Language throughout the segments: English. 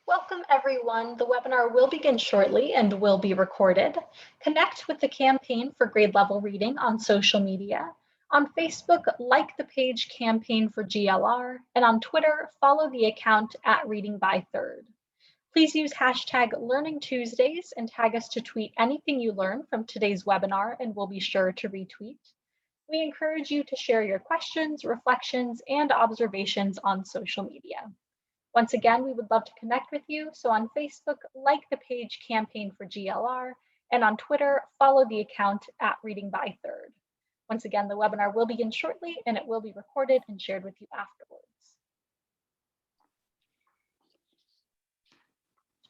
Welcome everyone. The webinar will begin shortly and will be recorded. Connect with the campaign for grade level reading on social media. On Facebook, like the page Campaign for GLR, and on Twitter, follow the account at Reading by Third. Please use hashtag Learning Tuesdays and tag us to tweet anything you learn from today's webinar, and we'll be sure to retweet. We encourage you to share your questions, reflections, and observations on social media. Once again, we would love to connect with you. So on Facebook, like the page Campaign for GLR, and on Twitter, follow the account at Reading by Third. Once again, the webinar will begin shortly and it will be recorded and shared with you afterwards.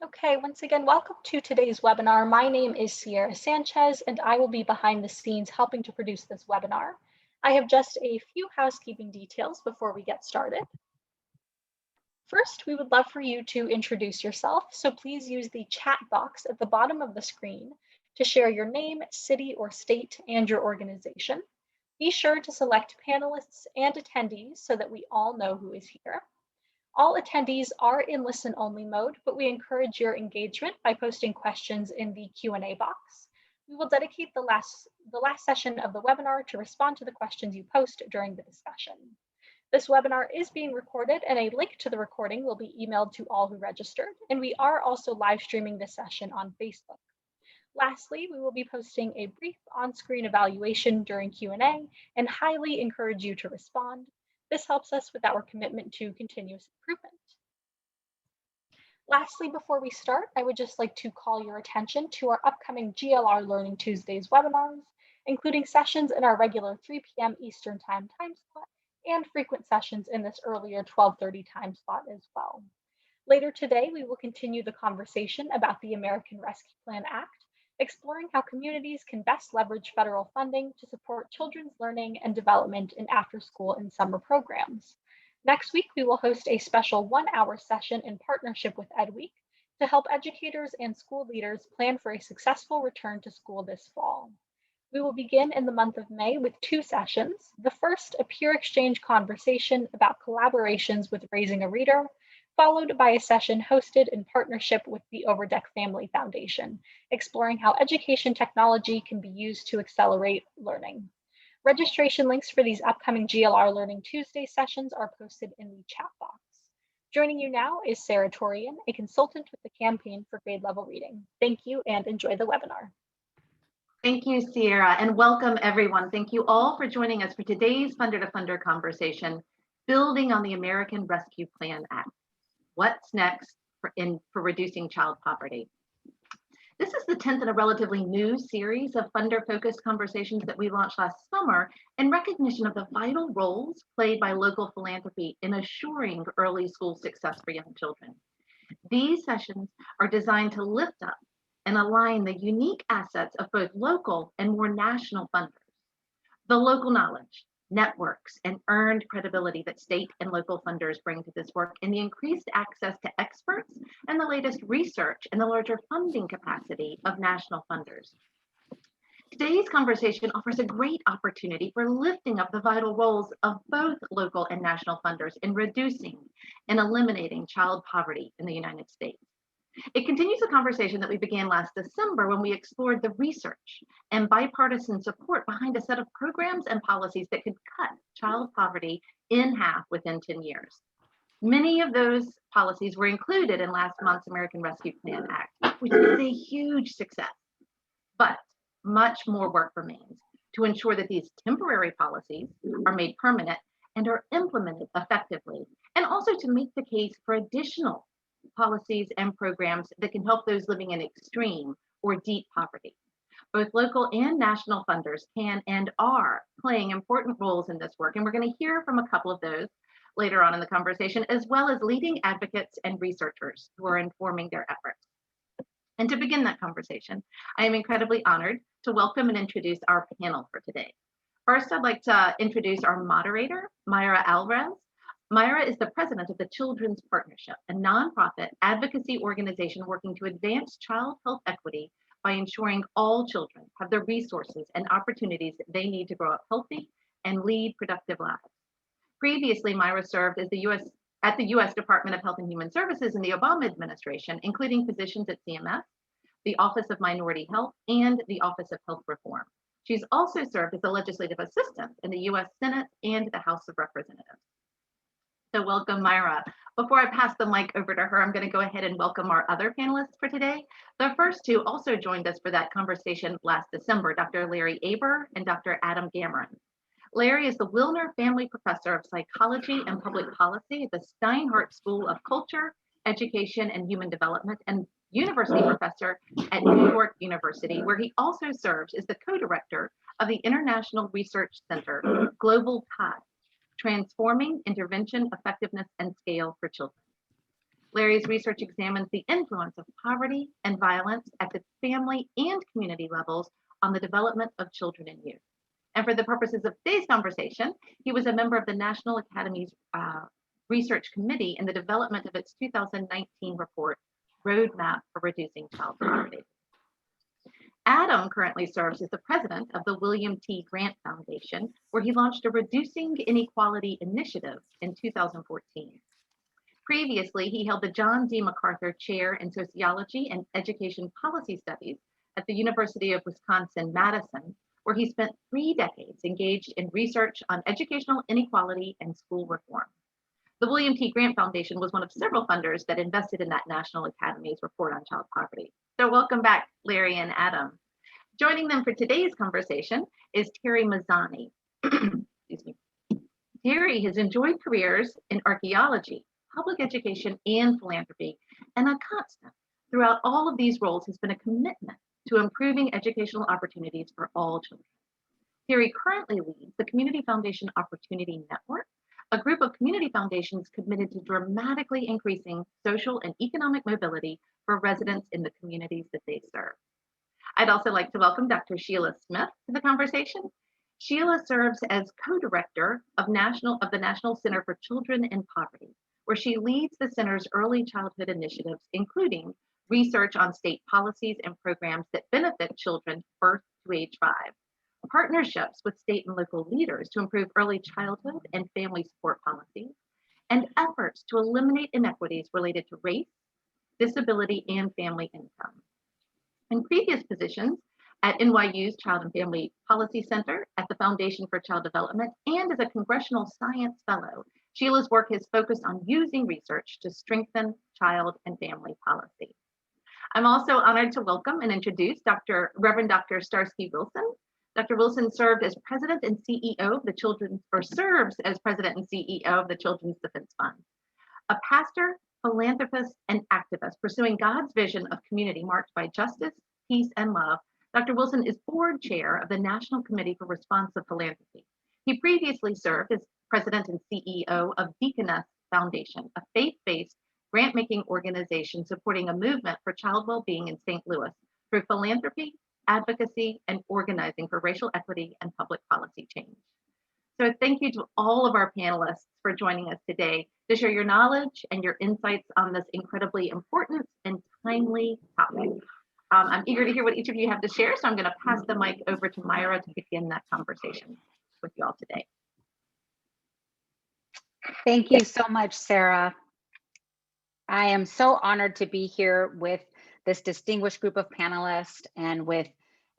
Okay, once again, welcome to today's webinar. My name is Sierra Sanchez and I will be behind the scenes helping to produce this webinar. I have just a few housekeeping details before we get started. First, we would love for you to introduce yourself, so please use the chat box at the bottom of the screen to share your name, city or state, and your organization. Be sure to select panelists and attendees so that we all know who is here. All attendees are in listen-only mode, but we encourage your engagement by posting questions in the Q&A box. We will dedicate the last session of the webinar to respond to the questions you post during the discussion. This webinar is being recorded and a link to the recording will be emailed to all who registered, and we are also live streaming this session on Facebook. Lastly, we will be posting a brief on-screen evaluation during Q&A and highly encourage you to respond. This helps us with our commitment to continuous improvement. Lastly, before we start, I would just like to call your attention to our upcoming GLR Learning Tuesdays webinars, including sessions in our regular 3 p.m. Eastern time slot and frequent sessions in this earlier 12:30 time slot as well. Later today, we will continue the conversation about the American Rescue Plan Act, exploring how communities can best leverage federal funding to support children's learning and development in after-school and summer programs. Next week, we will host a special 1-hour session in partnership with EdWeek to help educators and school leaders plan for a successful return to school this fall. We will begin in the month of May with 2 sessions. The first, a peer exchange conversation about collaborations with Raising a Reader, followed by a session hosted in partnership with the Overdeck Family Foundation, exploring how education technology can be used to accelerate learning. Registration links for these upcoming GLR Learning Tuesday sessions are posted in the chat box. Joining you now is Sarah Torian, a consultant with the Campaign for Grade Level Reading. Thank you and enjoy the webinar. Thank you, Sierra, and welcome everyone. Thank you all for joining us for today's Funder to Funder conversation, building on the American Rescue Plan Act. What's next for reducing child poverty? This is the 10th in a relatively new series of funder-focused conversations that we launched last summer in recognition of the vital roles played by local philanthropy in assuring early school success for young children. These sessions are designed to lift up and align the unique assets of both local and more national funders. The local knowledge, networks, and earned credibility that state and local funders bring to this work, and the increased access to experts and the latest research and the larger funding capacity of national funders. Today's conversation offers a great opportunity for lifting up the vital roles of both local and national funders in reducing and eliminating child poverty in the United States. It continues the conversation that we began last December when we explored the research and bipartisan support behind a set of programs and policies that could cut child poverty in half within 10 years. Many of those policies were included in last month's American Rescue Plan Act, which is a huge success. But much more work remains to ensure that these temporary policies are made permanent and are implemented effectively, and also to make the case for additional policies and programs that can help those living in extreme or deep poverty. Both local and national funders can and are playing important roles in this work, and we're going to hear from a couple of those later on in the conversation, as well as leading advocates and researchers who are informing their efforts. And to begin that conversation, I am incredibly honored to welcome and introduce our panel for today. First, I'd like to introduce our moderator, Myra Alvarez. Myra is the president of the Children's Partnership, a nonprofit advocacy organization working to advance child health equity by ensuring all children have the resources and opportunities they need to grow up healthy and lead productive lives. Previously, Myra served as the U.S. at the U.S. Department of Health and Human Services in the Obama administration, including positions at CMS, the Office of Minority Health, and the Office of Health Reform. She's also served as a legislative assistant in the U.S. Senate and the House of Representatives. So welcome, Myra. Before I pass the mic over to her, I'm going to go ahead and welcome our other panelists for today. The first two also joined us for that conversation last December, Dr. Larry Abber and Dr. Adam Gamron. Larry is the Wilner Family Professor of Psychology and Public Policy at the Steinhardt School of Culture, Education, and Human Development, and University Professor at New York University, where he also serves as the co-director of the International Research Center, Global Tide, Transforming Intervention, Effectiveness, and Scale for Children. Larry's research examines the influence of poverty and violence at the family and community levels on the development of children and youth. And for the purposes of today's conversation, he was a member of the National Academy's Research Committee in the development of its 2019 report, Roadmap for Reducing Child Poverty. Adam currently serves as the president of the William T. Grant Foundation, where he launched a Reducing Inequality initiative in 2014. Previously, he held the John D. MacArthur Chair in Sociology and Education Policy Studies at the University of Wisconsin-Madison, where he spent 3 decades engaged in research on educational inequality and school reform. The William T. Grant Foundation was one of several funders that invested in that National Academy's report on child poverty. So welcome back, Larry and Adam. Joining them for today's conversation is Terry Mazani. Excuse me. Terry has enjoyed careers in archaeology, public education, and philanthropy, and a constant throughout all of these roles has been a commitment to improving educational opportunities for all children. Terry currently leads the Community Foundation Opportunity Network, a group of community foundations committed to dramatically increasing social and economic mobility for residents in the communities that they serve. I'd also like to welcome Dr. Sheila Smith to the conversation. Sheila serves as co-director of the National Center for Children in Poverty, where she leads the center's early childhood initiatives, including research on state policies and programs that benefit children birth to age 5, partnerships with state and local leaders to improve early childhood and family support policies, and efforts to eliminate inequities related to race, disability, and family income. In previous positions at NYU's Child and Family Policy Center, at the Foundation for Child Development, and as a Congressional Science Fellow, Sheila's work has focused on using research to strengthen child and family policy. I'm also honored to welcome and introduce Reverend Dr. Starsky Wilson. Dr. Wilson served as president and CEO of the serves as president and CEO of the Children's Defense Fund. A pastor, philanthropist, and activist pursuing God's vision of community marked by justice, peace, and love, Dr. Wilson is board chair of the National Committee for Responsive Philanthropy. He previously served as president and CEO of Deaconess Foundation, a faith-based grant-making organization supporting a movement for child well-being in St. Louis through philanthropy, advocacy, and organizing for racial equity and public policy change. So thank you to all of our panelists for joining us today to share your knowledge and your insights on this incredibly important and timely topic. I'm eager to hear what each of you have to share, so I'm going to pass the mic over to Myra to begin that conversation with you all today. Thank you so much, Sarah. I am so honored to be here with this distinguished group of panelists and with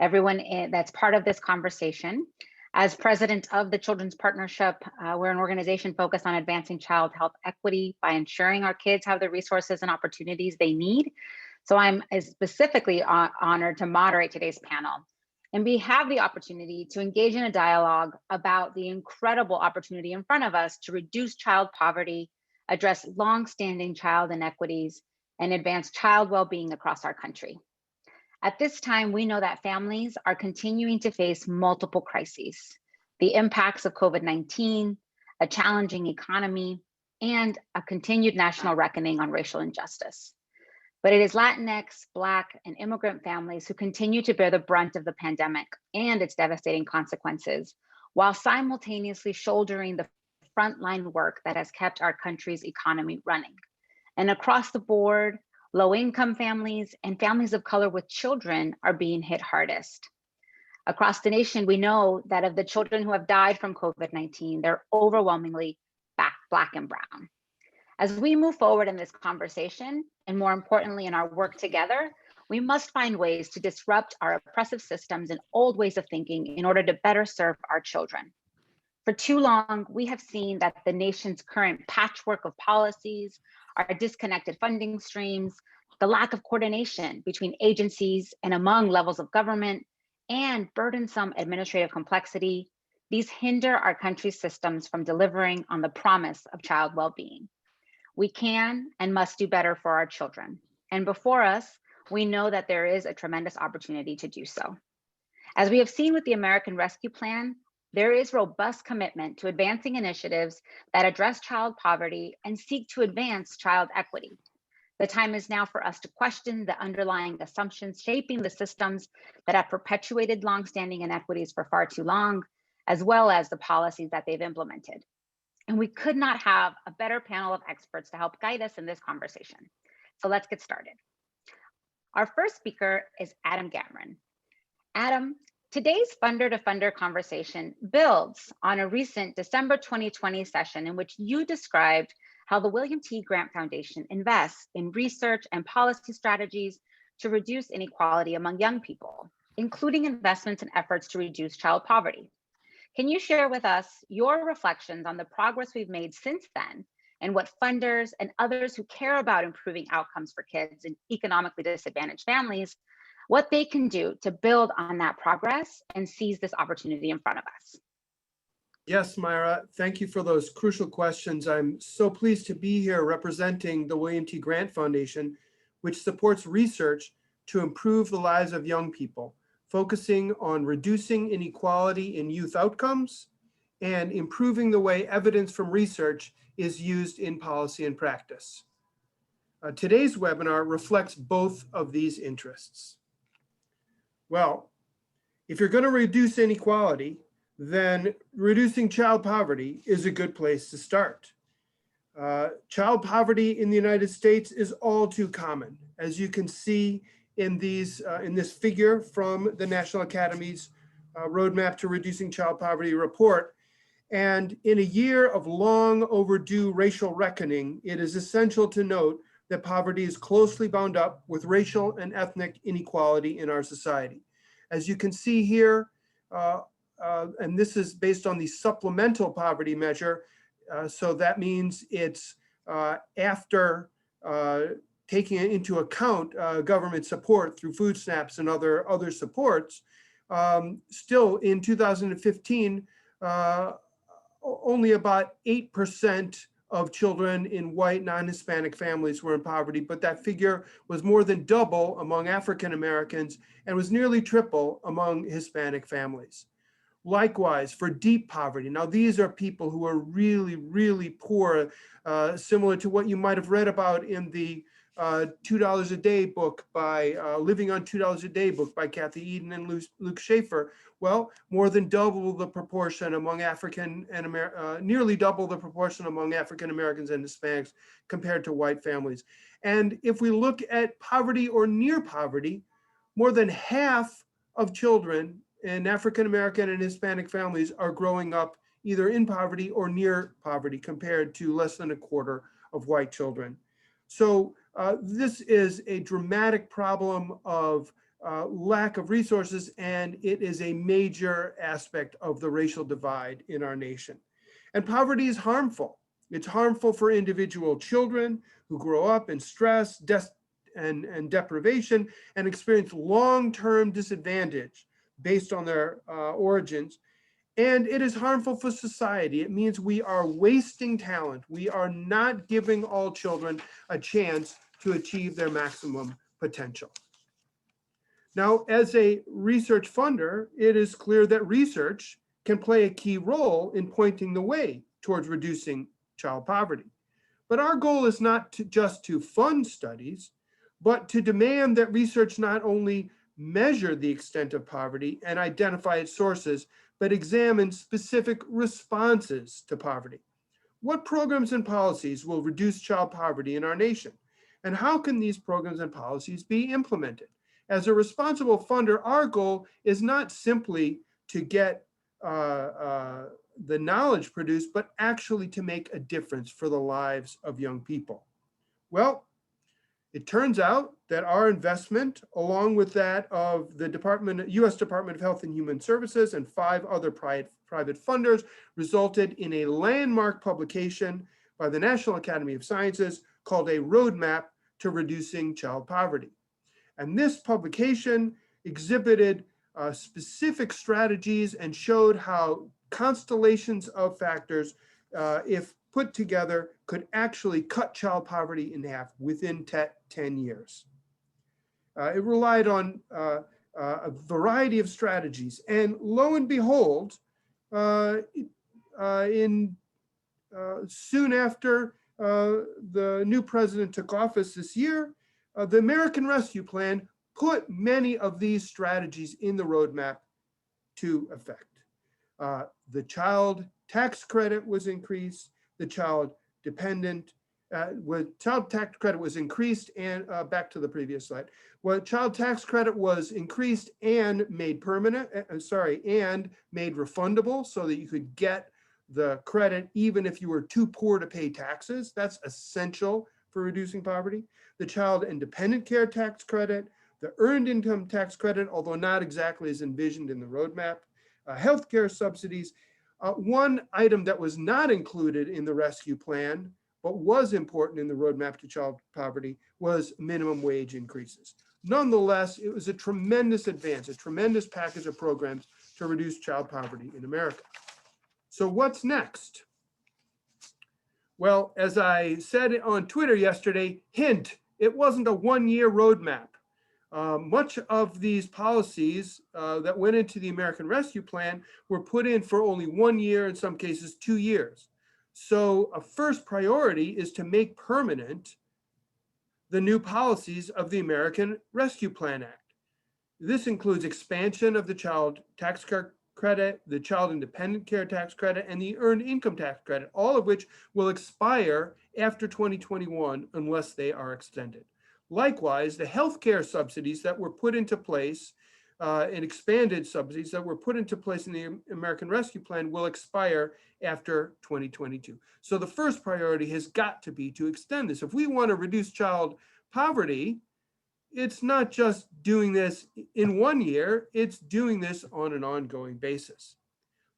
everyone that's part of this conversation. As president of the Children's Partnership, we're an organization focused on advancing child health equity by ensuring our kids have the resources and opportunities they need. So I'm specifically honored to moderate today's panel. And we have the opportunity to engage in a dialogue about the incredible opportunity in front of us to reduce child poverty, address longstanding child inequities, and advance child well-being across our country. At this time, we know that families are continuing to face multiple crises: the impacts of COVID-19, a challenging economy, and a continued national reckoning on racial injustice. But it is Latinx, Black, and immigrant families who continue to bear the brunt of the pandemic and its devastating consequences, while simultaneously shouldering the frontline work that has kept our country's economy running. And across the board, low-income families and families of color with children are being hit hardest. Across the nation, we know that of the children who have died from COVID-19, they're overwhelmingly Black and brown. As we move forward in this conversation, and more importantly in our work together, we must find ways to disrupt our oppressive systems and old ways of thinking in order to better serve our children. For too long, we have seen that the nation's current patchwork of policies, our disconnected funding streams, the lack of coordination between agencies and among levels of government, and burdensome administrative complexity, these hinder our country's systems from delivering on the promise of child well-being. We can and must do better for our children. And before us, we know that there is a tremendous opportunity to do so. As we have seen with the American Rescue Plan, there is robust commitment to advancing initiatives that address child poverty and seek to advance child equity. The time is now for us to question the underlying assumptions shaping the systems that have perpetuated longstanding inequities for far too long, as well as the policies that they've implemented. And we could not have a better panel of experts to help guide us in this conversation. So let's get started. Our first speaker is Adam Gamron. Adam, today's Funder to Funder conversation builds on a recent December 2020 session in which you described how the William T. Grant Foundation invests in research and policy strategies to reduce inequality among young people, including investments and efforts to reduce child poverty. Can you share with us your reflections on the progress we've made since then and what funders and others who care about improving outcomes for kids in economically disadvantaged families, what they can do to build on that progress and seize this opportunity in front of us? Yes, Myra, thank you for those crucial questions. I'm so pleased to be here representing the William T. Grant Foundation, which supports research to improve the lives of young people, focusing on reducing inequality in youth outcomes and improving the way evidence from research is used in policy and practice. Today's webinar reflects both of these interests. Well, if you're going to reduce inequality, then reducing child poverty is a good place to start. Child poverty in the United States is all too common. As you can see in this figure from the National Academy's Roadmap to Reducing Child Poverty report. And in a year of long overdue racial reckoning, it is essential to note that poverty is closely bound up with racial and ethnic inequality in our society. As you can see here, and this is based on the supplemental poverty measure, so that means it's after taking into account government support through food stamps and other supports. Still in 2015, only about 8% of children in white non-Hispanic families were in poverty, but that figure was more than double among African Americans and was nearly triple among Hispanic families. Likewise, for deep poverty. Now, these are people who are really, really poor, similar to what you might have read about in the $2 a day book by Living on $2 a Day book by Kathy Eden and Luke Schaefer. Well, more than double the proportion among nearly double the proportion among African Americans and Hispanics compared to white families. And if we look at poverty or near poverty, more than half of children in African American and Hispanic families are growing up either in poverty or near poverty compared to less than a quarter of white children. So this is a dramatic problem of lack of resources, and it is a major aspect of the racial divide in our nation. And poverty is harmful. It's harmful for individual children who grow up in stress and deprivation and experience long-term disadvantage based on their origins. And it is harmful for society. It means we are wasting talent. We are not giving all children a chance to achieve their maximum potential. Now, as a research funder, it is clear that research can play a key role in pointing the way towards reducing child poverty. But our goal is not just to fund studies, but to demand that research not only measure the extent of poverty and identify its sources, but examine specific responses to poverty. What programs and policies will reduce child poverty in our nation? And how can these programs and policies be implemented? As a responsible funder, our goal is not simply to get the knowledge produced, but actually to make a difference for the lives of young people? Well, it turns out that our investment, along with that of the US Department of Health and Human Services and 5 other private funders, resulted in a landmark publication by the National Academy of Sciences called A Roadmap to Reducing Child Poverty. And this publication exhibited specific strategies and showed how constellations of factors, if put together, could actually cut child poverty in half within 10 years. It relied on a variety of strategies, and lo and behold, soon after the new president took office this year, the American Rescue Plan put many of these strategies in the roadmap to effect. The child tax credit was increased, the child tax credit was increased, and back to the previous slide. Well, child tax credit was increased and made permanent, and made refundable so that you could get the credit even if you were too poor to pay taxes. That's essential for reducing poverty. The child and dependent care tax credit, the earned income tax credit, although not exactly as envisioned in the roadmap, healthcare subsidies. One item that was not included in the rescue plan, but was important in the roadmap to child poverty, was minimum wage increases. Nonetheless, it was a tremendous advance, a tremendous package of programs to reduce child poverty in America. So what's next? Well, as I said on Twitter yesterday, hint, it wasn't a one-year roadmap. Much of these policies that went into the American Rescue Plan were put in for only 1 year, in some cases 2 years. So a first priority is to make permanent the new policies of the American Rescue Plan Act. This includes expansion of the child tax credit, the child independent care tax credit, and the earned income tax credit, all of which will expire after 2021 unless they are extended. Likewise, the healthcare subsidies that were put into place and expanded subsidies that were put into place in the American Rescue Plan will expire after 2022. So the first priority has got to be to extend this. If we want to reduce child poverty, it's not just doing this in 1 year, it's doing this on an ongoing basis.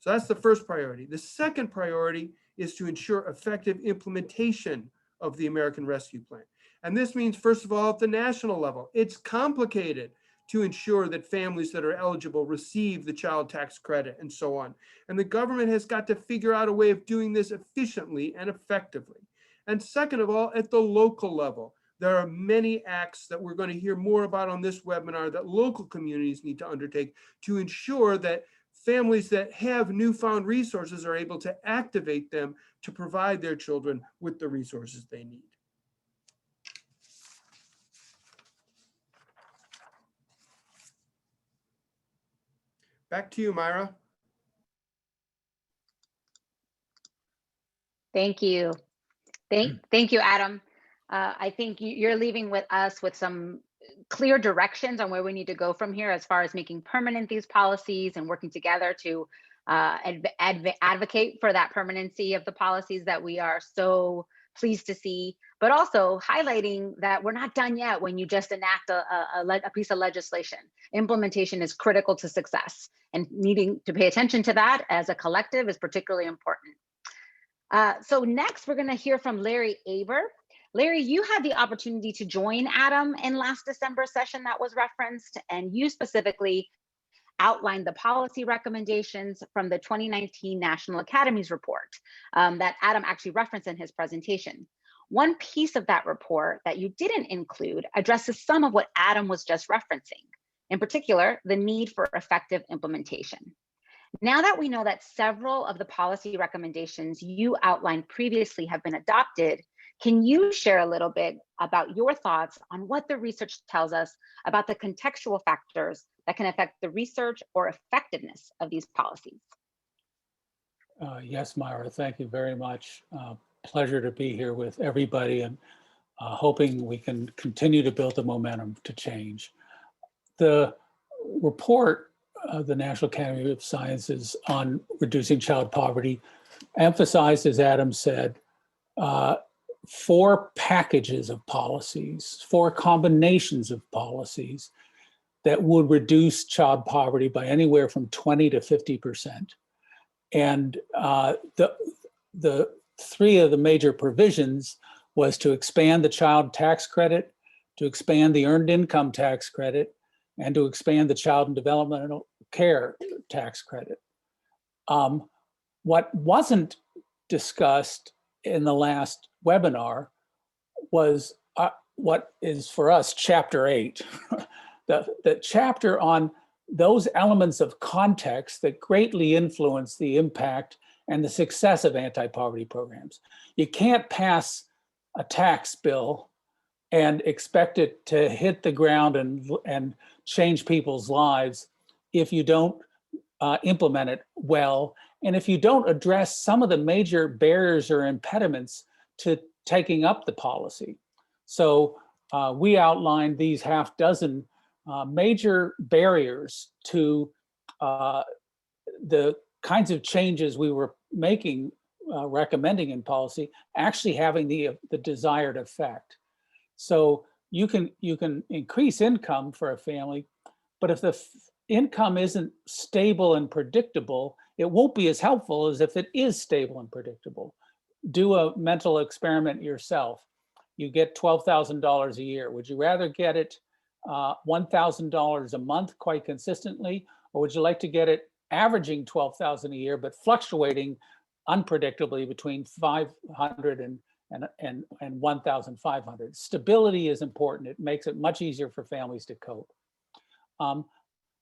So that's the first priority. The second priority is to ensure effective implementation of the American Rescue Plan. And this means, first of all, at the national level, it's complicated to ensure that families that are eligible receive the child tax credit and so on. And the government has got to figure out a way of doing this efficiently and effectively. And second of all, at the local level, there are many acts that we're going to hear more about on this webinar that local communities need to undertake to ensure that families that have newfound resources are able to activate them to provide their children with the resources they need. Back to you, Myra. Thank you. Thank you, Adam. I think you're leaving with us with some clear directions on where we need to go from here as far as making permanent these policies and working together to advocate for that permanency of the policies that we are so pleased to see, but also highlighting that we're not done yet when you just enact a piece of legislation. Implementation is critical to success, and needing to pay attention to that as a collective is particularly important. So next, we're going to hear from Larry Abber. Larry, you had the opportunity to join Adam in last December's session that was referenced, and you specifically outlined the policy recommendations from the 2019 National Academies report that Adam actually referenced in his presentation. One piece of that report that you didn't include addresses some of what Adam was just referencing, in particular, the need for effective implementation. Now that we know that several of the policy recommendations you outlined previously have been adopted, can you share a little bit about your thoughts on what the research tells us about the contextual factors that can affect the research or effectiveness of these policies? Yes, Myra, thank you very much. Pleasure to be here with everybody, and hoping we can continue to build the momentum to change. The report the National Academy of Sciences on reducing child poverty emphasized, as Adam said, 4 packages of policies, 4 combinations of policies that would reduce child poverty by anywhere from 20 to 50%. And the 3 of the major provisions was to expand the child tax credit, to expand the earned income tax credit, and to expand the child and developmental care tax credit. What wasn't discussed in the last webinar was what is for us chapter 8, the chapter on those elements of context that greatly influence the impact and the success of anti-poverty programs. You can't pass a tax bill and expect it to hit the ground and change people's lives if you don't implement it well, and if you don't address some of the major barriers or impediments to taking up the policy. So we outlined these half dozen major barriers to the kinds of changes we were making, recommending in policy, actually having the desired effect. So you can increase income for a family, but if the income isn't stable and predictable, it won't be as helpful as if it is stable and predictable. Do a mental experiment yourself. You get $12,000 a year. Would you rather get it $1,000 a month quite consistently, or would you like to get it averaging $12,000 a year but fluctuating unpredictably between 500 and 1,500? Stability is important. It makes it much easier for families to cope.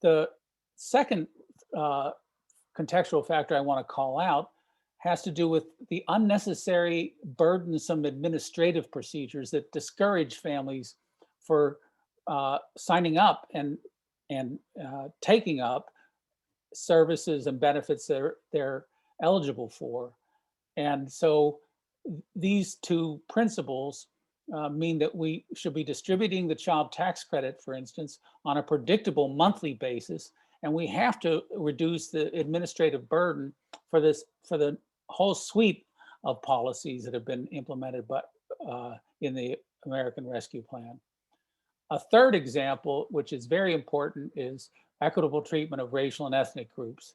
The second contextual factor I want to call out has to do with the unnecessary burdensome administrative procedures that discourage families for signing up and taking up services and benefits they're eligible for. And so these 2 principles mean that we should be distributing the child tax credit, for instance, on a predictable monthly basis, and we have to reduce the administrative burden for the whole suite of policies that have been implemented in the American Rescue Plan. A third example, which is very important, is equitable treatment of racial and ethnic groups.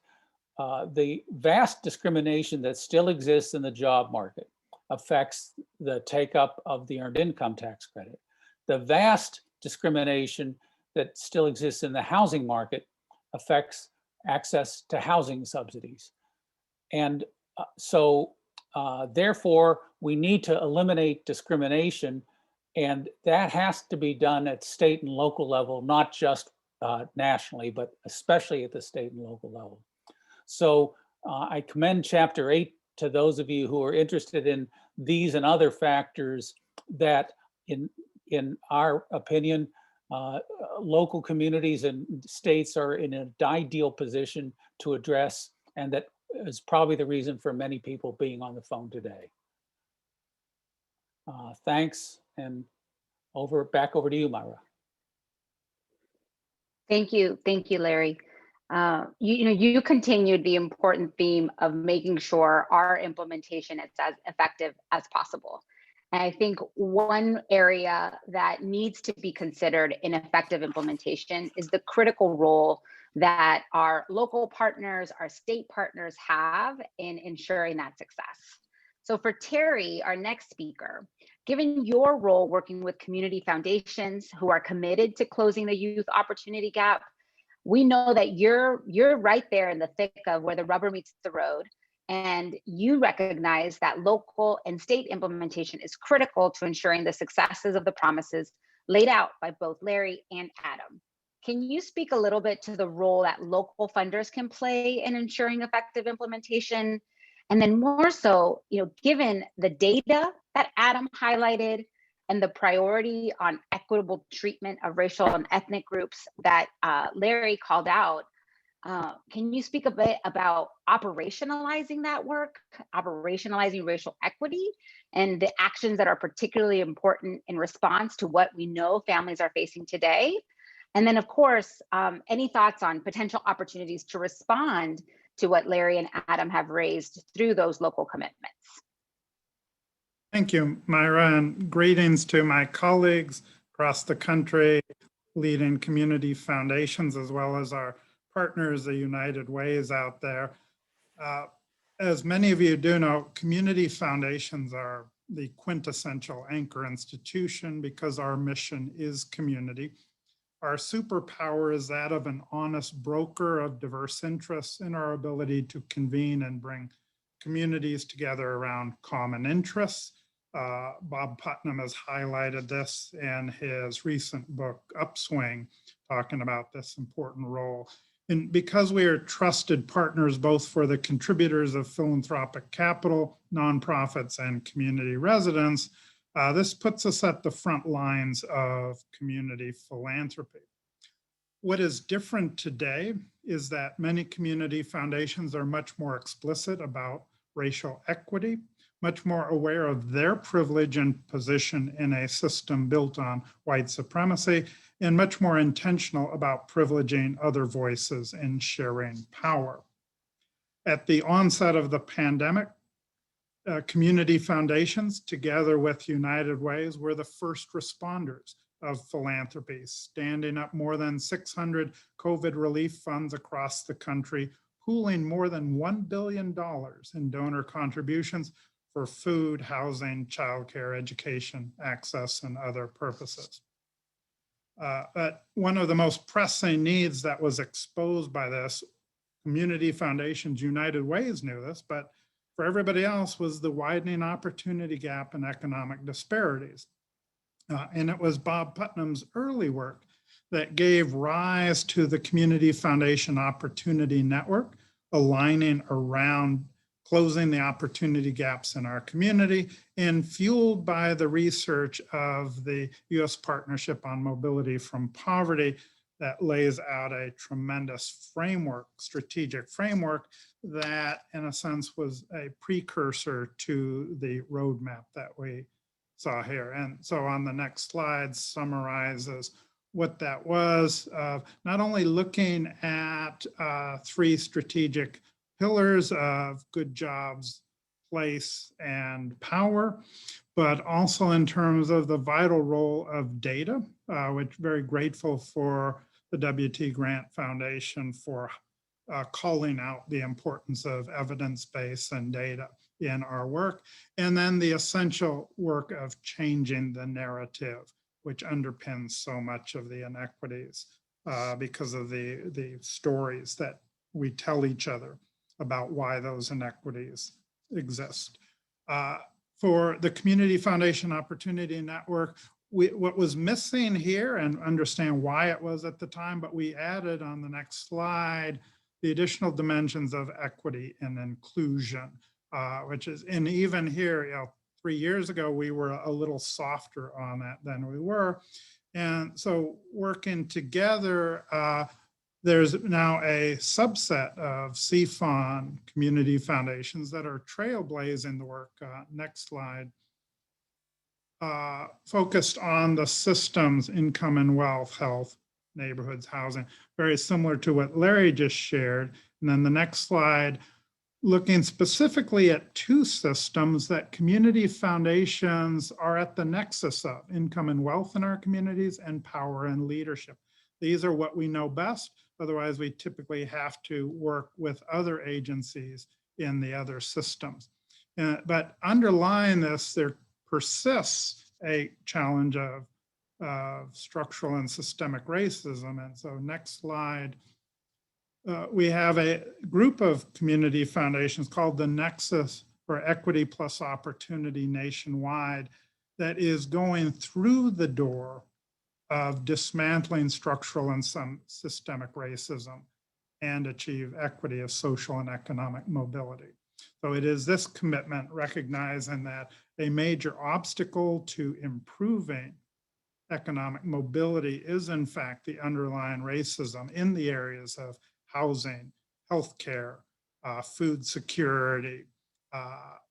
The vast discrimination that still exists in the job market affects the take-up of the earned income tax credit. The vast discrimination that still exists in the housing market affects access to housing subsidies. And therefore, we need to eliminate discrimination, and that has to be done at state and local level, not just nationally, but especially at the state and local level. So I commend chapter 8 to those of you who are interested in these and other factors that, in our opinion, local communities and states are in an ideal position to address, and that is probably the reason for many people being on the phone today. Thanks, and back over to you, Myra. Thank you, Larry. You continued the important theme of making sure our implementation is as effective as possible. And I think one area that needs to be considered in effective implementation is the critical role that our local partners, our state partners have in ensuring that success. So for Terry, our next speaker, given your role working with community foundations who are committed to closing the youth opportunity gap, we know that you're right there in the thick of where the rubber meets the road, and you recognize that local and state implementation is critical to ensuring the successes of the promises laid out by both Larry and Adam. Can you speak a little bit to the role that local funders can play in ensuring effective implementation? And then more so, given the data that Adam highlighted and the priority on equitable treatment of racial and ethnic groups that Larry called out, can you speak a bit about operationalizing that work, operationalizing racial equity, and the actions that are particularly important in response to what we know families are facing today? And then, of course, any thoughts on potential opportunities to respond to what Larry and Adam have raised through those local commitments? Thank you, Myra, and greetings to my colleagues across the country leading community foundations, as well as our partners, the United Ways out there. As many of you do know, community foundations are the quintessential anchor institution because our mission is community. Our superpower is that of an honest broker of diverse interests in our ability to convene and bring communities together around common interests. Bob Putnam has highlighted this in his recent book, Upswing, talking about this important role. And because we are trusted partners, both for the contributors of philanthropic capital, nonprofits, and community residents, this puts us at the front lines of community philanthropy. What is different today is that many community foundations are much more explicit about racial equity, much more aware of their privilege and position in a system built on white supremacy, and much more intentional about privileging other voices and sharing power. At the onset of the pandemic, community foundations, together with United Ways, were the first responders of philanthropy, standing up more than 600 COVID relief funds across the country, pooling more than $1 billion in donor contributions for food, housing, childcare, education, access, and other purposes. But one of the most pressing needs that was exposed by this, community foundations, United Ways knew this, but for everybody else was the widening opportunity gap and economic disparities. And it was Bob Putnam's early work that gave rise to the Community Foundation Opportunity Network, aligning around closing the opportunity gaps in our community, and fueled by the research of the U.S. Partnership on Mobility from Poverty that lays out a tremendous framework, strategic framework that in a sense was a precursor to the roadmap that we saw here. And so on the next slide summarizes what that was, not only looking at 3 strategic pillars of good jobs, place, and power, but also in terms of the vital role of data, which very grateful for the W.T. Grant Foundation for calling out the importance of evidence-based and data in our work, and then the essential work of changing the narrative, which underpins so much of the inequities because of the stories that we tell each other about why those inequities exist. For the Community Foundation Opportunity Network, what was missing here, and understand why it was at the time, but we added on the next slide, the additional dimensions of equity and inclusion, which is, and even here, 3 years ago, we were a little softer on that than we were. And so working together, there's now a subset of CFON community foundations that are trailblazing the work. Next slide. Focused on the systems, income and wealth, health, neighborhoods, housing, very similar to what Larry just shared. And then the next slide, looking specifically at 2 systems that community foundations are at the nexus of: income and wealth in our communities and power and leadership. These are what we know best. Otherwise, we typically have to work with other agencies in the other systems. But underlying this, there persists a challenge of structural and systemic racism. And so next slide, we have a group of community foundations called the Nexus for Equity Plus Opportunity nationwide that is going through the door of dismantling structural and some systemic racism and achieve equity of social and economic mobility. So it is this commitment, recognizing that a major obstacle to improving economic mobility is in fact the underlying racism in the areas of housing, healthcare, food security,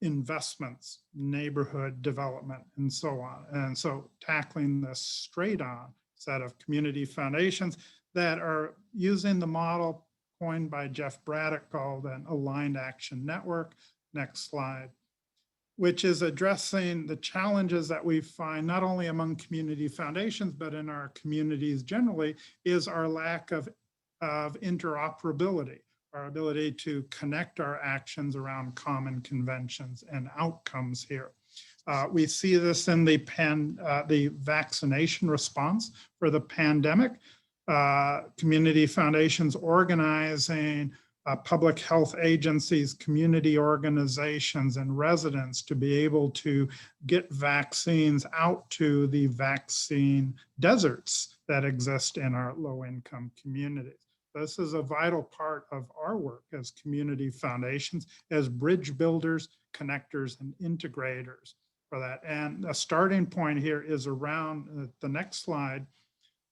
investments, neighborhood development, and so on. And so tackling this straight on set of community foundations that are using the model coined by Jeff Braddock called an aligned action network. Next slide. Which is addressing the challenges that we find not only among community foundations, but in our communities generally, is our lack of interoperability, our ability to connect our actions around common conventions and outcomes here. We see this in the vaccination response for the pandemic. Community foundations organizing public health agencies, community organizations, and residents to be able to get vaccines out to the vaccine deserts that exist in our low-income communities. This is a vital part of our work as community foundations, as bridge builders, connectors, and integrators for that. And a starting point here is around the next slide,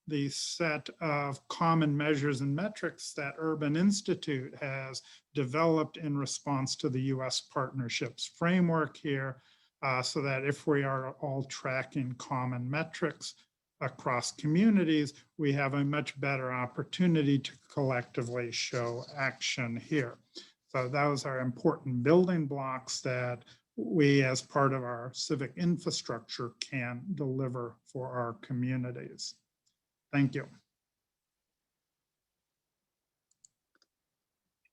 the set of common measures and metrics that Urban Institute has developed in response to the US partnerships framework here, so that if we are all tracking common metrics across communities, we have a much better opportunity to collectively show action here. So those are important building blocks that we as part of our civic infrastructure can deliver for our communities. Thank you.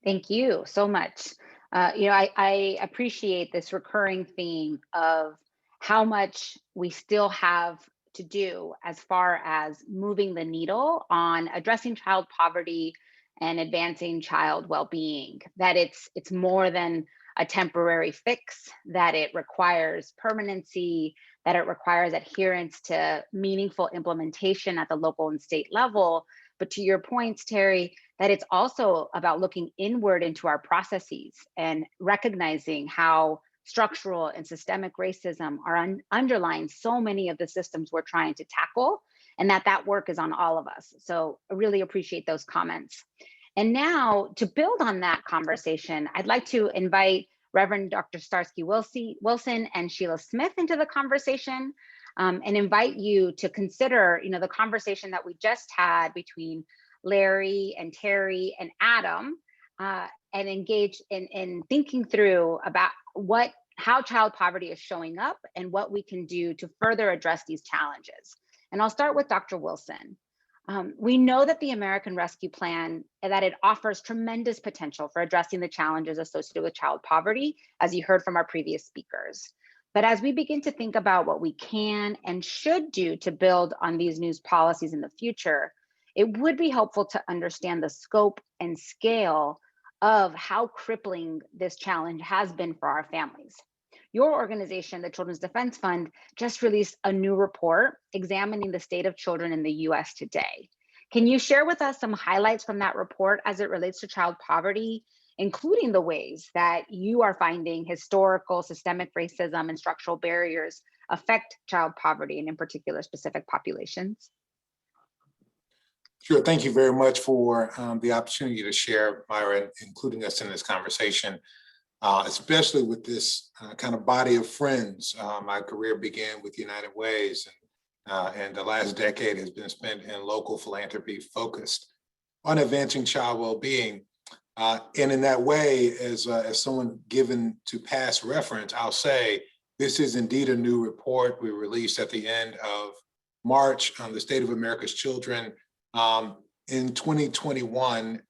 Thank you so much. I appreciate this recurring theme of how much we still have to do as far as moving the needle on addressing child poverty and advancing child well-being, that it's more than a temporary fix, that it requires permanency, that it requires adherence to meaningful implementation at the local and state level. But to your points, Terry, that it's also about looking inward into our processes and recognizing how structural and systemic racism are underlying so many of the systems we're trying to tackle, and that work is on all of us. So I really appreciate those comments. And now to build on that conversation, I'd like to invite Reverend Dr. Starsky-Wilson and Sheila Smith into the conversation, and invite you to consider, the conversation that we just had between Larry and Terry and Adam, and engage in thinking through about how child poverty is showing up and what we can do to further address these challenges. And I'll start with Dr. Wilson. We know that the American Rescue Plan, that it offers tremendous potential for addressing the challenges associated with child poverty, as you heard from our previous speakers. But as we begin to think about what we can and should do to build on these new policies in the future, it would be helpful to understand the scope and scale of how crippling this challenge has been for our families. Your organization, the Children's Defense Fund, just released a new report examining the state of children in the US today. Can you share with us some highlights from that report as it relates to child poverty, including the ways that you are finding historical, systemic racism and structural barriers affect child poverty, and in particular specific populations? Sure, thank you very much for the opportunity to share, Myra, including us in this conversation. Especially with this kind of body of friends. My career began with United Ways, and the last decade has been spent in local philanthropy focused on advancing child well-being. And in that way, as someone given to past reference, I'll say this is indeed a new report we released at the end of March on the state of America's children. In 2021,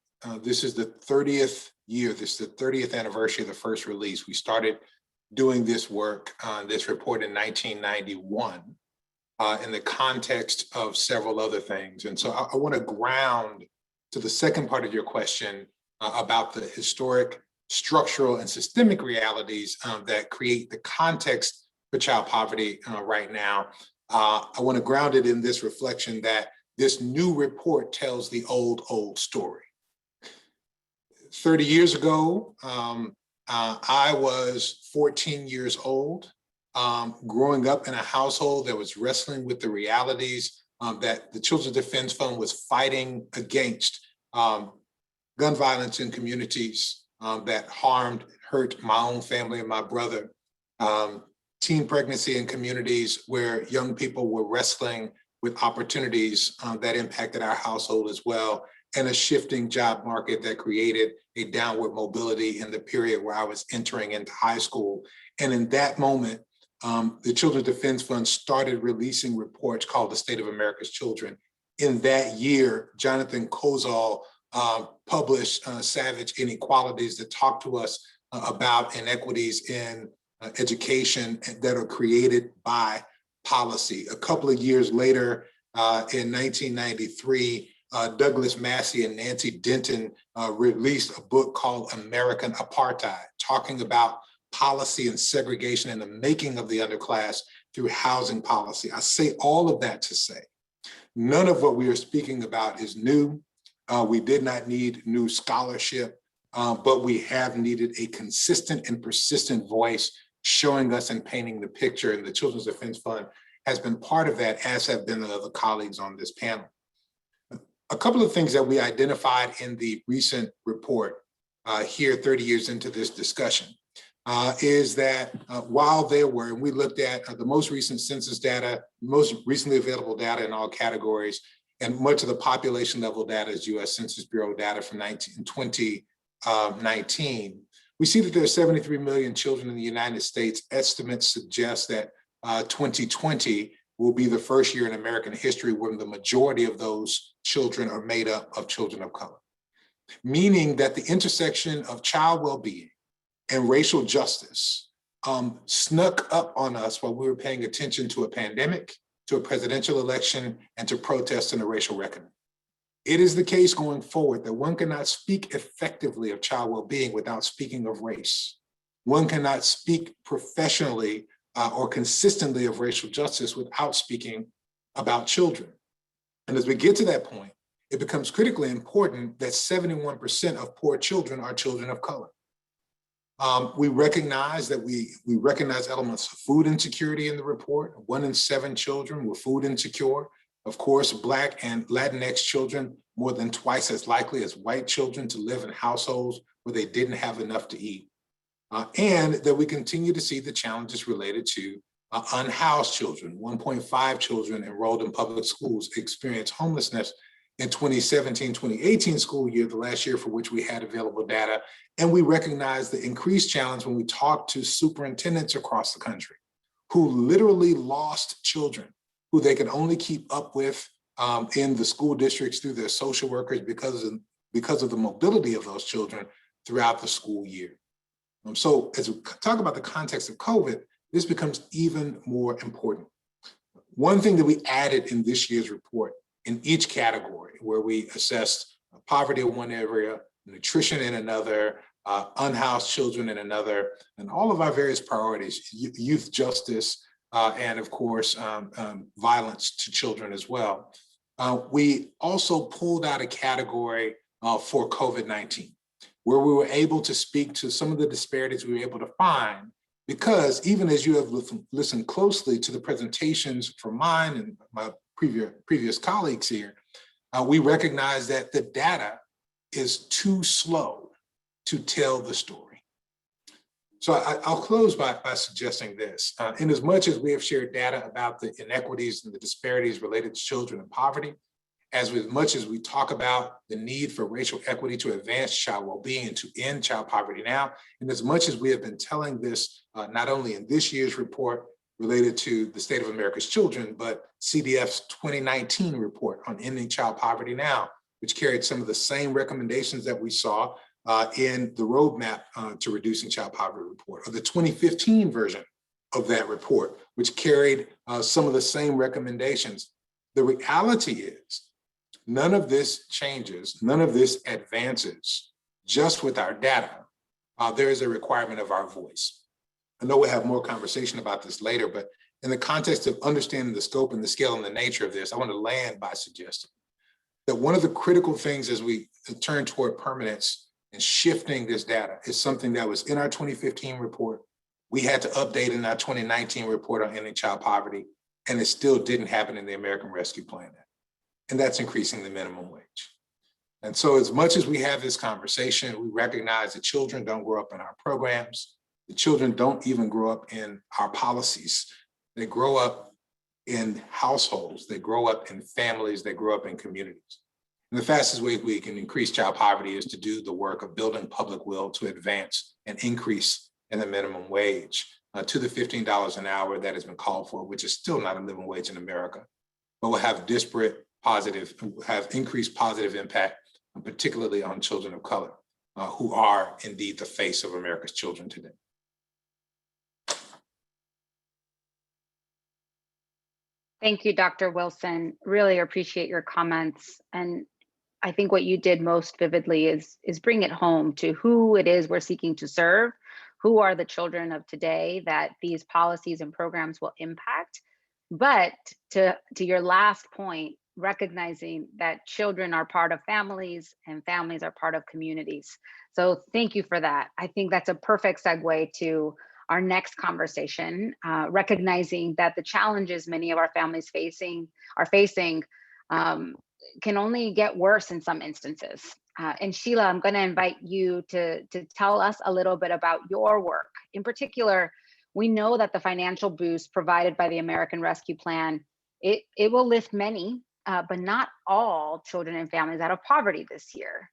this is the 30th year. This is the 30th anniversary of the first release. We started doing this work on this report in 1991 in the context of several other things. And so I want to ground to the second part of your question about the historic, structural, and systemic realities that create the context for child poverty right now. I want to ground it in this reflection that this new report tells the old story. 30 years ago, I was 14 years old, growing up in a household that was wrestling with the realities that the Children's Defense Fund was fighting against gun violence in communities that hurt my own family and my brother, teen pregnancy in communities where young people were wrestling with opportunities that impacted our household as well, and a shifting job market that created a downward mobility in the period where I was entering into high school. And in that moment, the Children's Defense Fund started releasing reports called The State of America's Children. In that year, Jonathan Kozol published Savage Inequalities that talked to us about inequities in education that are created by policy. A couple of years later, in 1993, Douglas Massey and Nancy Denton released a book called American Apartheid, talking about policy and segregation and the making of the underclass through housing policy. I say all of that to say, none of what we are speaking about is new. We did not need new scholarship, but we have needed a consistent and persistent voice showing us and painting the picture. And the Children's Defense Fund has been part of that, as have been the other colleagues on this panel. A couple of things that we identified in the recent report here 30 years into this discussion is that while there were, and we looked at the most recent census data, most recently available data in all categories, and much of the population level data is US Census Bureau data from 2019. We see that there are 73 million children in the United States. Estimates suggest that 2020 will be the first year in American history when the majority of those children are made up of children of color, meaning that the intersection of child well-being and racial justice snuck up on us while we were paying attention to a pandemic, to a presidential election, and to protests and a racial reckoning. It is the case going forward that one cannot speak effectively of child well-being without speaking of race. One cannot speak professionally or consistently of racial justice without speaking about children. And as we get to that point, it becomes critically important that 71% of poor children are children of color. We recognize that we recognize elements of food insecurity in the report. 1 in 7 children were food insecure. Of course, Black and Latinx children more than twice as likely as white children to live in households where they didn't have enough to eat. And that we continue to see the challenges related to unhoused children. 1.5 children enrolled in public schools experienced homelessness in 2017-2018 school year, the last year for which we had available data. And we recognize the increased challenge when we talk to superintendents across the country who literally lost children who they could only keep up with in the school districts through their social workers because of the mobility of those children throughout the school year. So as we talk about the context of COVID, this becomes even more important. One thing that we added in this year's report in each category, where we assessed poverty in one area, nutrition in another, unhoused children in another, and all of our various priorities, youth justice, and of course, violence to children as well. We also pulled out a category for COVID-19, where we were able to speak to some of the disparities we were able to find, because even as you have listened closely to the presentations from mine and my previous colleagues here, we recognize that the data is too slow to tell the story. So I'll close by suggesting this. In as much as we have shared data about the inequities and the disparities related to children and poverty, as much as we talk about the need for racial equity to advance child well-being and to end child poverty now, and as much as we have been telling this, not only in this year's report related to the state of America's children, but CDF's 2019 report on ending child poverty now, which carried some of the same recommendations that we saw in the roadmap to reducing child poverty report, or the 2015 version of that report, which carried some of the same recommendations. The reality is, none of this changes, none of this advances just with our data. There is a requirement of our voice. I know we'll have more conversation about this later, but in the context of understanding the scope and the scale and the nature of this, I want to land by suggesting that one of the critical things as we turn toward permanence and shifting this data is something that was in our 2015 report. We had to update in our 2019 report on ending child poverty, and it still didn't happen in the American Rescue Plan. And that's increasing the minimum wage. And so as much as we have this conversation, we recognize that children don't grow up in our programs. The children don't even grow up in our policies. They grow up in households, that grow up in families, that grow up in communities. And the fastest way we can increase child poverty is to do the work of building public will to advance an increase in the minimum wage to the $15 an hour that has been called for, which is still not a living wage in America, but will have increased positive impact, particularly on children of color, who are indeed the face of America's children today. Thank you, Dr. Wilson. Really appreciate your comments. And I think what you did most vividly is bring it home to who it is we're seeking to serve, who are the children of today that these policies and programs will impact. But to your last point, recognizing that children are part of families and families are part of communities. So thank you for that. I think that's a perfect segue to our next conversation, recognizing that the challenges many of our families are facing can only get worse in some instances. And Sheila, I'm going to invite you to tell us a little bit about your work. In particular, we know that the financial boost provided by the American Rescue Plan, it will lift many, but not all children and families out of poverty this year.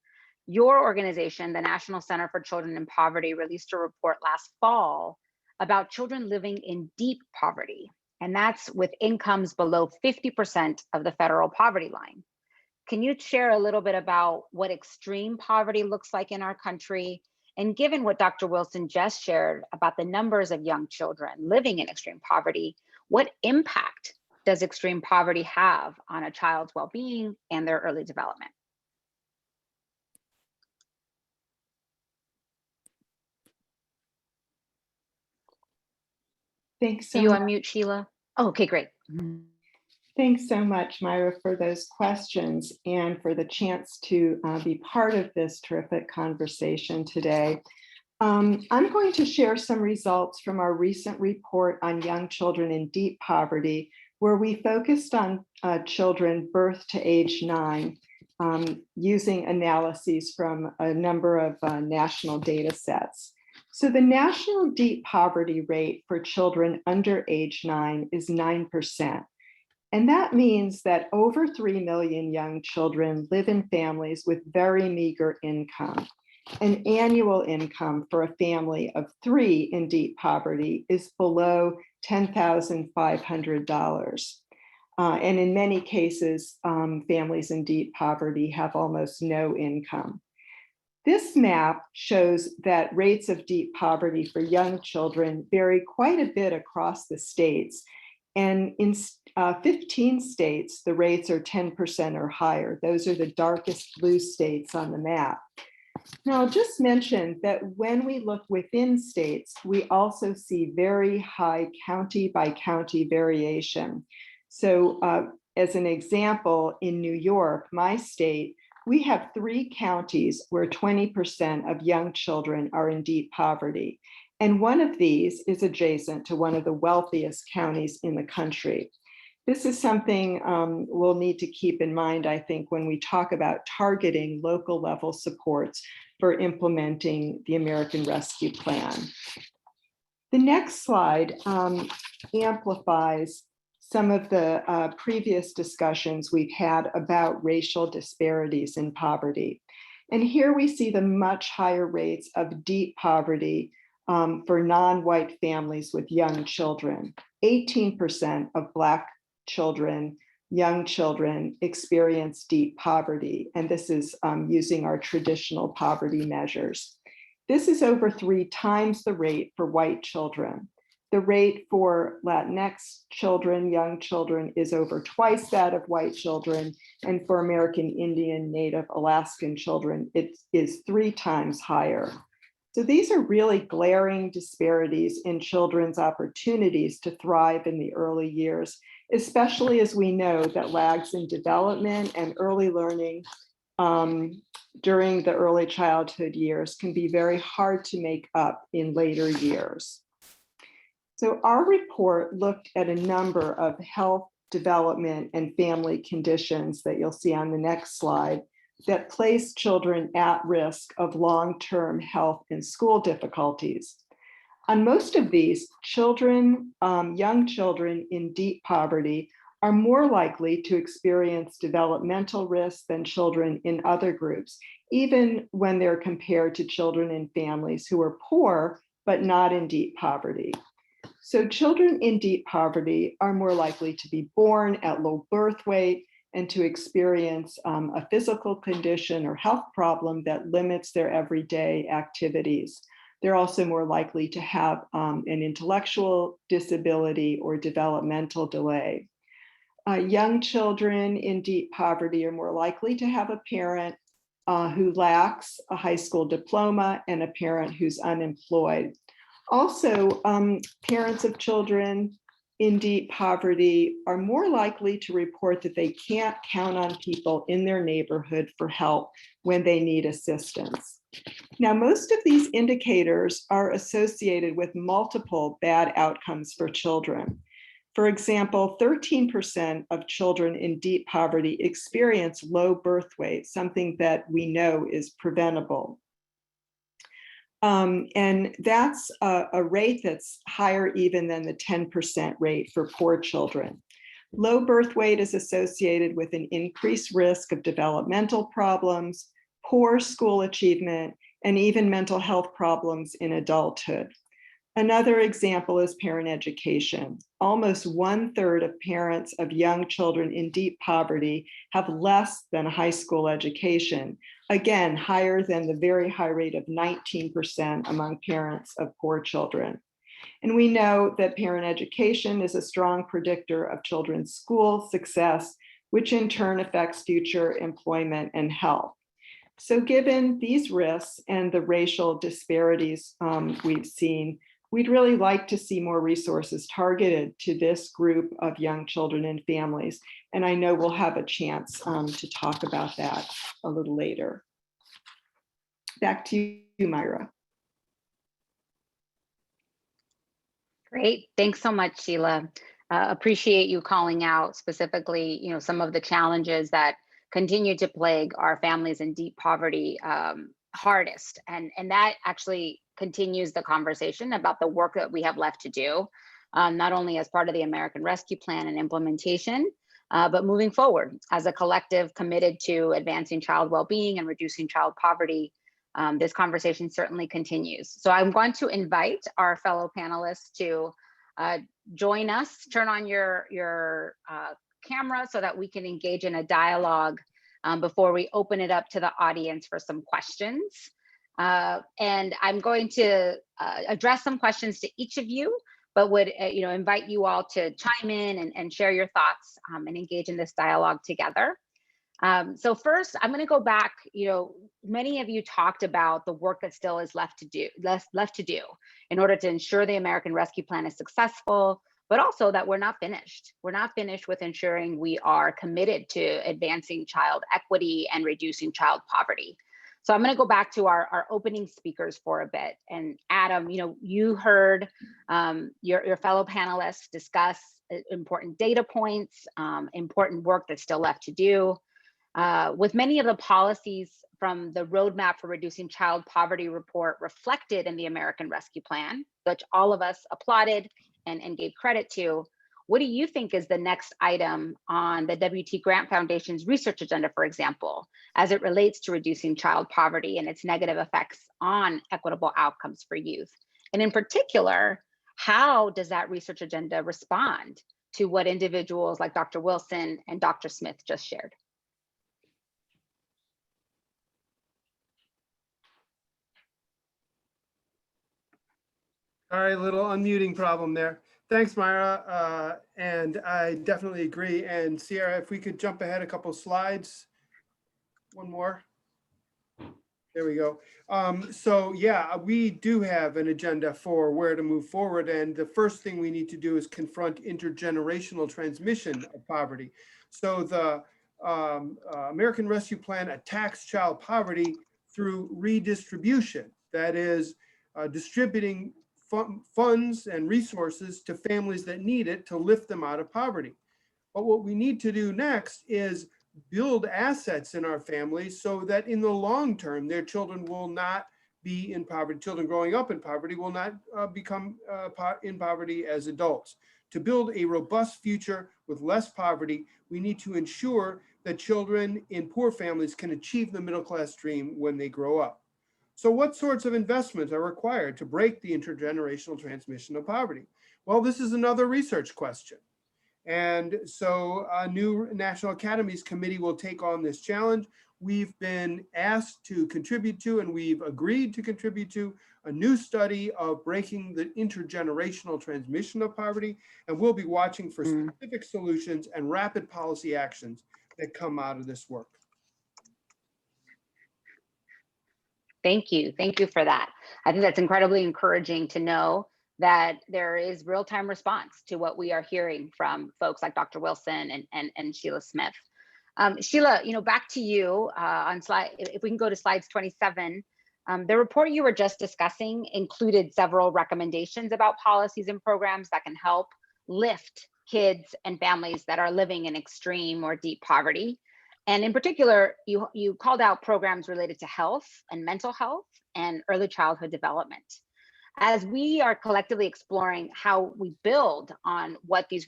Your organization, the National Center for Children in Poverty, released a report last fall about children living in deep poverty, and that's with incomes below 50% of the federal poverty line. Can you share a little bit about what extreme poverty looks like in our country? And given what Dr. Wilson just shared about the numbers of young children living in extreme poverty, what impact does extreme poverty have on a child's well-being and their early development? Thanks so Do you much. unmute, Sheila? Oh, okay, great. Thanks so much, Myra, for those questions and for the chance to be part of this terrific conversation today. I'm going to share some results from our recent report on young children in deep poverty, where we focused on children birth to age 9, using analyses from a number of national data sets. So the national deep poverty rate for children under age 9 is 9%. And that means that over 3 million young children live in families with very meager income. An annual income for a family of 3 in deep poverty is below $10,500. And in many cases, families in deep poverty have almost no income. This map shows that rates of deep poverty for young children vary quite a bit across the states. And in 15 states, the rates are 10% or higher. Those are the darkest blue states on the map. Now, I'll just mention that when we look within states, we also see very high county by county variation. So as an example, in New York, my state, we have 3 counties where 20% of young children are in deep poverty. And one of these is adjacent to one of the wealthiest counties in the country. This is something we'll need to keep in mind, I think, when we talk about targeting local level supports for implementing the American Rescue Plan. The next slide amplifies some of the previous discussions we've had about racial disparities in poverty. And here we see the much higher rates of deep poverty for non-white families with young children. 18% of Black children, young children, experience deep poverty. And this is using our traditional poverty measures. This is over 3 times the rate for white children. The rate for Latinx children, young children, is over twice that of white children. And for American Indian, Native, Alaskan children, it is 3 times higher. So these are really glaring disparities in children's opportunities to thrive in the early years, especially as we know that lags in development and early learning during the early childhood years can be very hard to make up in later years. So our report looked at a number of health, development, and family conditions that you'll see on the next slide that place children at risk of long-term health and school difficulties. On most of these, children, young children in deep poverty are more likely to experience developmental risks than children in other groups, even when they're compared to children in families who are poor but not in deep poverty. So children in deep poverty are more likely to be born at low birth weight and to experience a physical condition or health problem that limits their everyday activities. They're also more likely to have an intellectual disability or developmental delay. Young children in deep poverty are more likely to have a parent who lacks a high school diploma and a parent who's unemployed. Also, parents of children in deep poverty are more likely to report that they can't count on people in their neighborhood for help when they need assistance. Now, most of these indicators are associated with multiple bad outcomes for children. For example, 13% of children in deep poverty experience low birth weight, something that we know is preventable. And that's a rate that's higher even than the 10% rate for poor children. Low birth weight is associated with an increased risk of developmental problems, poor school achievement, and even mental health problems in adulthood. Another example is parent education. Almost 1/3 of parents of young children in deep poverty have less than a high school education. Again, higher than the very high rate of 19% among parents of poor children. And we know that parent education is a strong predictor of children's school success, which in turn affects future employment and health. So given these risks and the racial disparities we've seen, we'd really like to see more resources targeted to this group of young children and families. And I know we'll have a chance to talk about that a little later. Back to you, Myra. Great, thanks so much, Sheila. Appreciate you calling out specifically, some of the challenges that continue to plague our families in deep poverty hardest. And that actually continues the conversation about the work that we have left to do, not only as part of the American Rescue Plan and implementation, but moving forward as a collective committed to advancing child well-being and reducing child poverty. This conversation certainly continues. So I'm going to invite our fellow panelists to join us, turn on your camera so that we can engage in a dialogue before we open it up to the audience for some questions. And I'm going to address some questions to each of you, but would invite you all to chime in and share your thoughts and engage in this dialogue together. So first, I'm going to go back. Many of you talked about the work that still is left to do in order to ensure the American Rescue Plan is successful, but also that we're not finished. We're not finished with ensuring we are committed to advancing child equity and reducing child poverty. So I'm going to go back to our opening speakers for a bit. And Adam, you heard your fellow panelists discuss important data points, important work that's still left to do. With many of the policies from the Roadmap for Reducing Child Poverty report reflected in the American Rescue Plan, which all of us applauded and gave credit to, what do you think is the next item on the W.T. Grant Foundation's research agenda, for example, as it relates to reducing child poverty and its negative effects on equitable outcomes for youth? And in particular, how does that research agenda respond to what individuals like Dr. Wilson and Dr. Smith just shared? All right, little unmuting problem there. Thanks, Myra. And I definitely agree. And Sierra, if we could jump ahead a couple slides. One more. There we go. So yeah, we do have an agenda for where to move forward. And the first thing we need to do is confront intergenerational transmission of poverty. So the American Rescue Plan attacks child poverty through redistribution. That is distributing funds and resources to families that need it to lift them out of poverty. But what we need to do next is build assets in our families so that in the long term, their children will not be in poverty. Children growing up in poverty will not become in poverty as adults. To build a robust future with less poverty, we need to ensure that children in poor families can achieve the middle class dream when they grow up. So what sorts of investments are required to break the intergenerational transmission of poverty? Well, this is another research question. And so a new National Academies Committee will take on this challenge. We've been asked to contribute to, and we've agreed to contribute to, a new study of breaking the intergenerational transmission of poverty. And we'll be watching for specific solutions and rapid policy actions that come out of this work. Thank you. Thank you for that. I think that's incredibly encouraging to know that there is real-time response to what we are hearing from folks like Dr. Wilson and Sheila Smith. Sheila, back to you on slide, if we can go to slides 27. The report you were just discussing included several recommendations about policies and programs that can help lift kids and families that are living in extreme or deep poverty. And in particular, you called out programs related to health and mental health and early childhood development. As we are collectively exploring how we build on these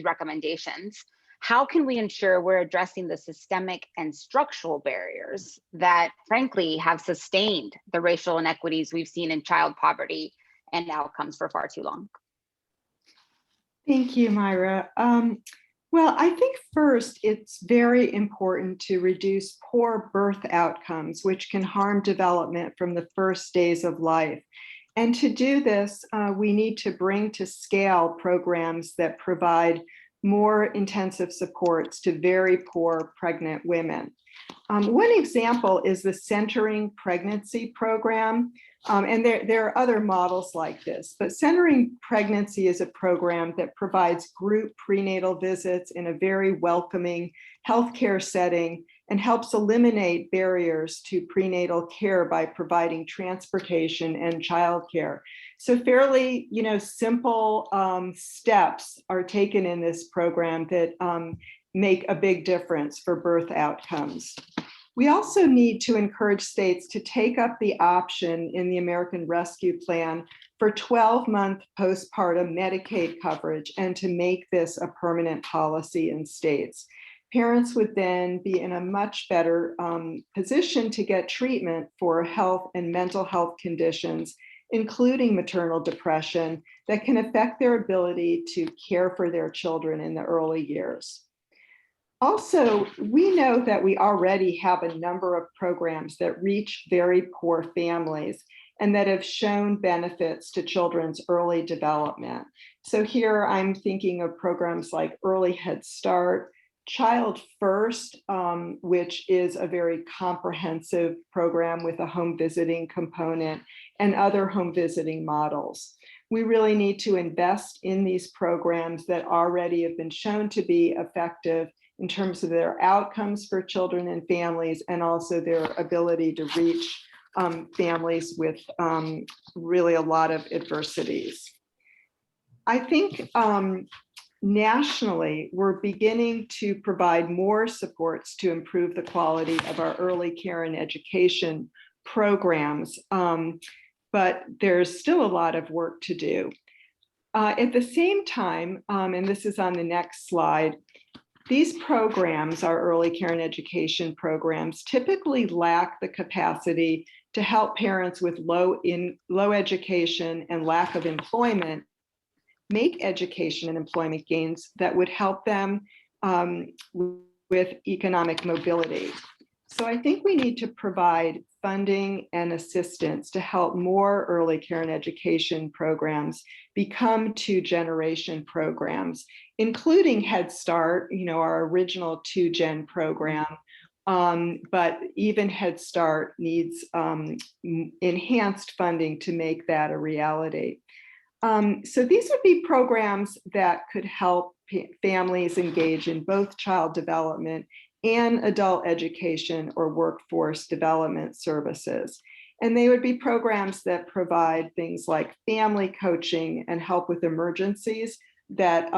recommendations, how can we ensure we're addressing the systemic and structural barriers that frankly have sustained the racial inequities we've seen in child poverty and outcomes for far too long? Thank you, Myra. Well, I think first, it's very important to reduce poor birth outcomes, which can harm development from the first days of life. And to do this, we need to bring to scale programs that provide more intensive supports to very poor pregnant women. One example is the Centering Pregnancy program. And there are other models like this, but Centering Pregnancy is a program that provides group prenatal visits in a very welcoming healthcare setting and helps eliminate barriers to prenatal care by providing transportation and childcare. So fairly, simple steps are taken in this program that make a big difference for birth outcomes. We also need to encourage states to take up the option in the American Rescue Plan for 12-month postpartum Medicaid coverage and to make this a permanent policy in states. Parents would then be in a much better position to get treatment for health and mental health conditions, including maternal depression, that can affect their ability to care for their children in the early years. Also, we know that we already have a number of programs that reach very poor families and that have shown benefits to children's early development. So here I'm thinking of programs like Early Head Start, Child First, which is a very comprehensive program with a home visiting component and other home visiting models. We really need to invest in these programs that already have been shown to be effective in terms of their outcomes for children and families, and also their ability to reach families with really a lot of adversities. I think nationally, we're beginning to provide more supports to improve the quality of our early care and education programs, but there's still a lot of work to do. At the same time, and this is on the next slide, these programs, our early care and education programs, typically lack the capacity to help parents with low education and lack of employment make education and employment gains that would help them with economic mobility. So I think we need to provide funding and assistance to help more early care and education programs become two-generation programs, including Head Start, our original 2-gen program. But even Head Start needs enhanced funding to make that a reality. So these would be programs that could help families engage in both child development and adult education or workforce development services. And they would be programs that provide things like family coaching and help with emergencies that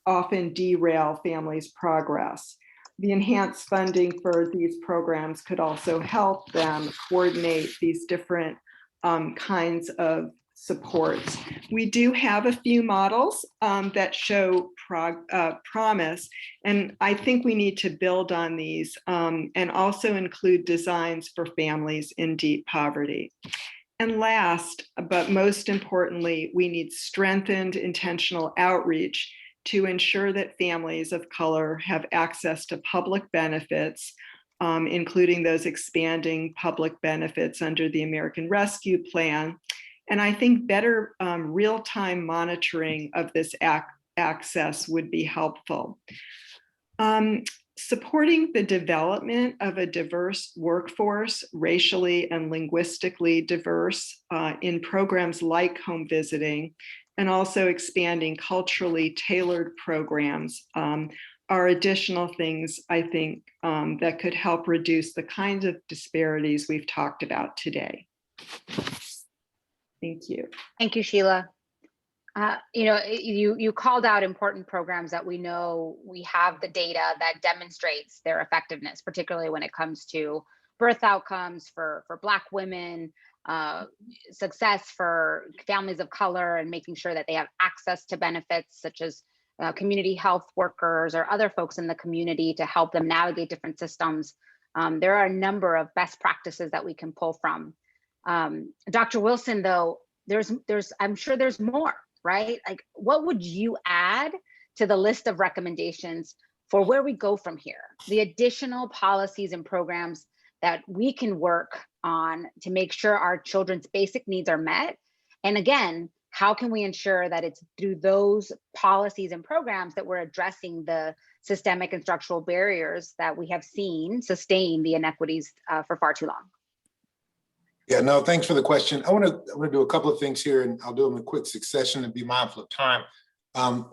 often derail families' progress. the enhanced funding for these programs could also help them coordinate these different kinds of supports. We do have a few models that show promise, and I think we need to build on these and also include designs for families in deep poverty. And last, but most importantly, we need strengthened intentional outreach to ensure that families of color have access to public benefits, including those expanding public benefits under the American Rescue Plan. And I think better real-time monitoring of this access would be helpful. Supporting the development of a diverse workforce, racially and linguistically diverse, in programs like home visiting, and also expanding culturally tailored programs are additional things, I think, that could help reduce the kinds of disparities we've talked about today. Thank you. Thank you, Sheila. You called out important programs that we know we have the data that demonstrates their effectiveness, particularly when it comes to birth outcomes for Black women, success for families of color, and making sure that they have access to benefits such as community health workers or other folks in the community to help them navigate different systems. There are a number of best practices that we can pull from. Dr. Wilson, though, I'm sure there's more, right? Like, what would you add to the list of recommendations for where we go from here? The additional policies and programs that we can work on to make sure our children's basic needs are met. And again, how can we ensure that it's through those policies and programs that we're addressing the systemic and structural barriers that we have seen sustain the inequities for far too long? Yeah, no, thanks for the question. I want to do a couple of things here, and I'll do them in quick succession and be mindful of time.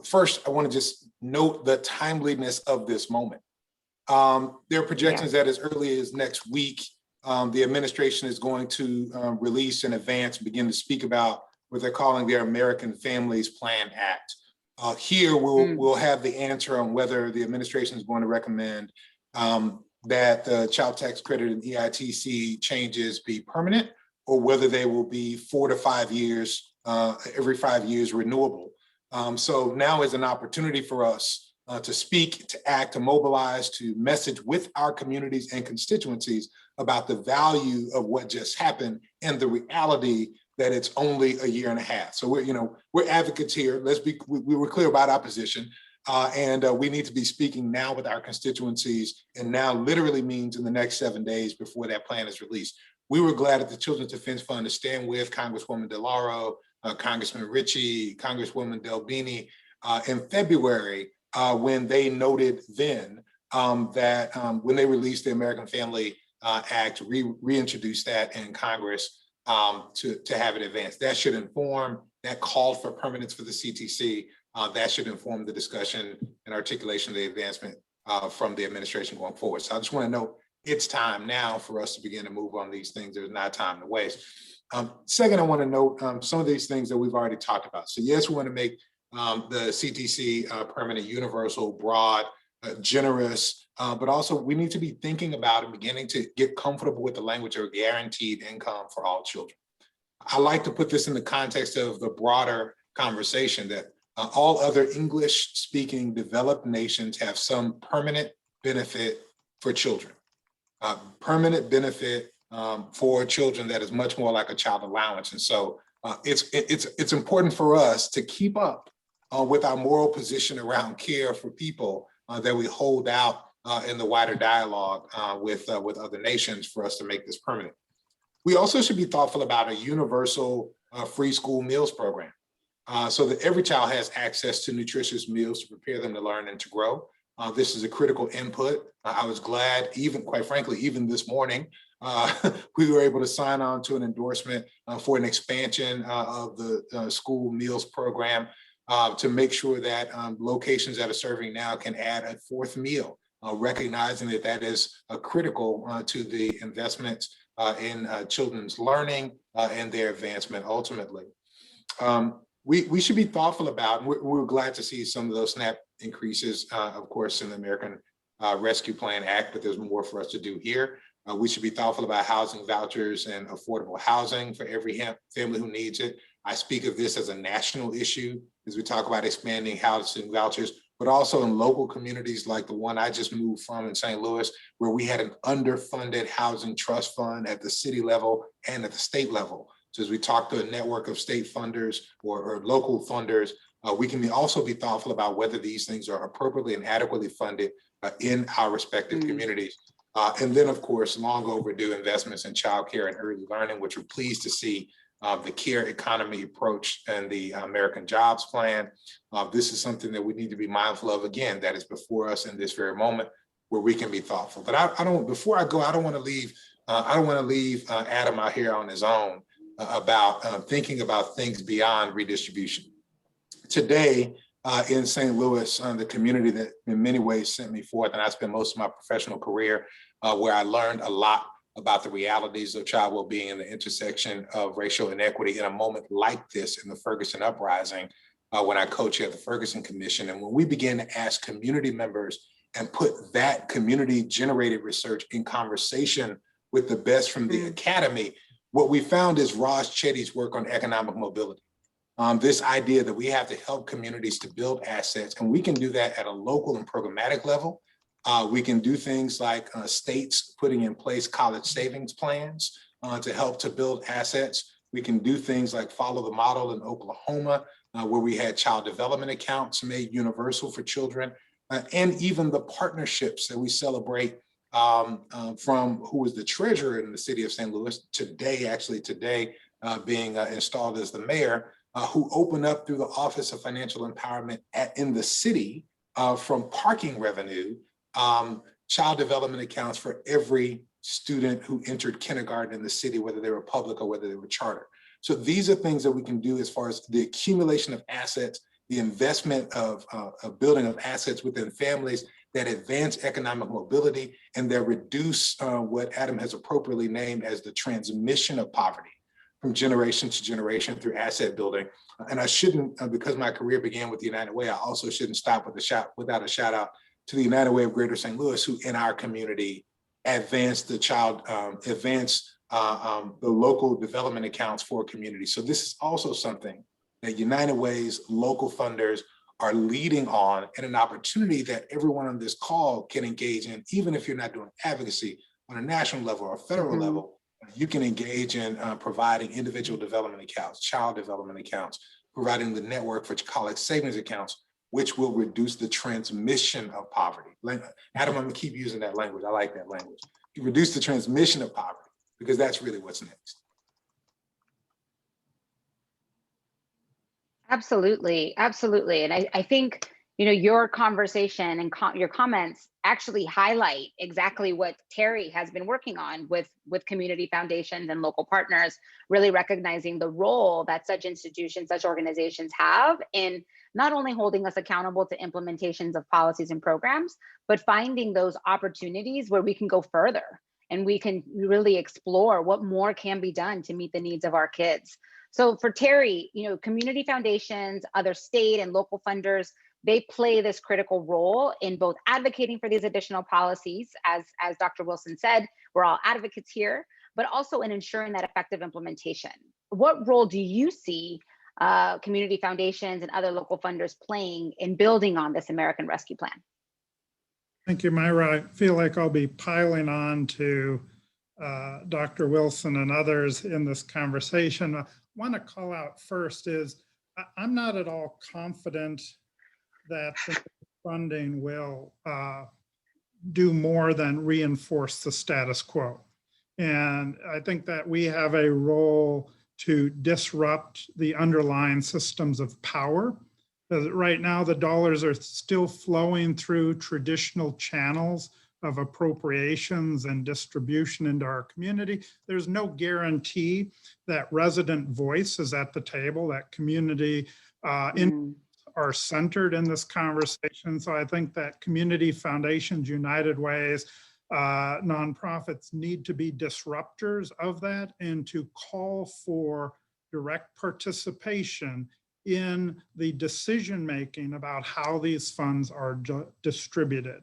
First, I want to just note the timeliness of this moment. There are projections that as early as next week, the administration is going to release in advance and begin to speak about what they're calling their American Families Plan Act. Here, we'll have the answer on whether the administration is going to recommend that the child tax credit and EITC changes be permanent, or whether they will be 4 to 5 years, every 5 years renewable. So now is an opportunity for us to speak, to act, to mobilize, to message with our communities and constituencies about the value of what just happened and the reality that it's only a year and a half. So we're advocates here. We were clear about our position. And we need to be speaking now with our constituencies, and now literally means in the next 7 days before that plan is released. We were glad at the Children's Defense Fund to stand with Congresswoman DeLauro, Congressman Ritchie, Congresswoman Delbini in February when they noted then that when they released the American Family Act, reintroduced that in Congress to have it advanced. That should inform, that called for permanence for the CTC. That should inform the discussion and articulation of the advancement from the administration going forward. So I just want to note it's time now for us to begin to move on these things. There's not time to waste. Second, I want to note some of these things that we've already talked about. So yes, we want to make the CTC permanent, universal, broad, generous, but also we need to be thinking about and beginning to get comfortable with the language of guaranteed income for all children. I like to put this in the context of the broader conversation that all other English-speaking developed nations have some permanent benefit for children. Permanent benefit for children that is much more like a child allowance. And so it's important for us to keep up with our moral position around care for people that we hold out in the wider dialogue with other nations for us to make this permanent. We also should be thoughtful about a universal free school meals program. So that every child has access to nutritious meals to prepare them to learn and to grow. This is a critical input. I was glad, even quite frankly, even this morning, we were able to sign on to an endorsement for an expansion of the school meals program to make sure that locations that are serving now can add a fourth meal, recognizing that that is critical to the investments in children's learning and their advancement ultimately. We should be thoughtful about, we're glad to see some of those SNAP increases, of course, in the American Rescue Plan Act, but there's more for us to do here. We should be thoughtful about housing vouchers and affordable housing for every family who needs it. I speak of this as a national issue as we talk about expanding housing vouchers, but also in local communities like the one I just moved from in St. Louis, where we had an underfunded housing trust fund at the city level and at the state level. So as we talk to a network of state funders or local funders, we can also be thoughtful about whether these things are appropriately and adequately funded in our respective communities. And then, of course, long overdue investments in childcare and early learning, which we're pleased to see the care economy approach and the American Jobs Plan. This is something that we need to be mindful of, again, that is before us in this very moment where we can be thoughtful. But I don't, before I go, I don't want to leave Adam out here on his own about thinking about things beyond redistribution. Today, in St. Louis, the community that in many ways sent me forth, and I spent most of my professional career where I learned a lot about the realities of child well-being and the intersection of racial inequity in a moment like this in the Ferguson uprising, when I coached at the Ferguson Commission. And when we began to ask community members and put that community-generated research in conversation with the best from the academy, what we found is Ross Chetty's work on economic mobility. This idea that we have to help communities to build assets, and we can do that at a local and programmatic level. We can do things like states putting in place college savings plans to help to build assets. We can do things like follow the model in Oklahoma, where we had child development accounts made universal for children, and even the partnerships that we celebrate from who was the treasurer in the city of St. Louis today, being installed as the mayor, who opened up through the Office of Financial Empowerment in the city from parking revenue, child development accounts for every student who entered kindergarten in the city, whether they were public or whether they were charter. So these are things that we can do as far as the accumulation of assets, the investment of building of assets within families that advance economic mobility and that reduce what Adam has appropriately named as the transmission of poverty from generation to generation through asset building. And I shouldn't, because my career began with the United Way, I also shouldn't stop without a shout out to the United Way of Greater St. Louis, who in our community advanced the local development accounts for communities. So this is also something that United Way's local funders are leading on, and an opportunity that everyone on this call can engage in, even if you're not doing advocacy on a national level or a federal level. You can engage in providing individual development accounts, child development accounts, providing the network for college savings accounts, which will reduce the transmission of poverty. Adam, I'm gonna keep using that language. I like that language. You reduce the transmission of poverty, because that's really what's next. Absolutely, absolutely. And I think, you know, your conversation and your comments actually highlight exactly what Terry has been working on with community foundations and local partners, really recognizing the role that such institutions, such organizations have in not only holding us accountable to implementations of policies and programs, but finding those opportunities where we can go further and we can really explore what more can be done to meet the needs of our kids. So for Terry, you know, community foundations, other state and local funders, they play this critical role in both advocating for these additional policies, as Dr. Wilson said, we're all advocates here, but also in ensuring that effective implementation. What role do you see community foundations and other local funders playing in building on this American Rescue Plan? Thank you, Myra. I feel like I'll be piling on to Dr. Wilson and others in this conversation. I want to call out first is I'm not at all confident that the funding will do more than reinforce the status quo. And I think that we have a role to disrupt the underlying systems of power. Because right now, the dollars are still flowing through traditional channels of appropriations and distribution into our community. There's no guarantee that resident voice is at the table, that community are centered in this conversation. So I think that community foundations, United Ways, nonprofits need to be disruptors of that and to call for direct participation in the decision-making about how these funds are distributed.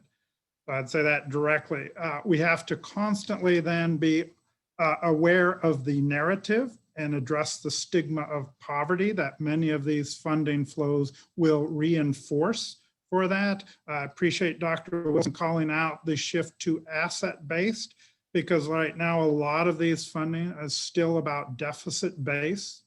So I'd say that directly. We have to constantly then be aware of the narrative and address the stigma of poverty that many of these funding flows will reinforce for that. I appreciate Dr. Wilson calling out the shift to asset-based, because right now a lot of these funding is still about deficit-based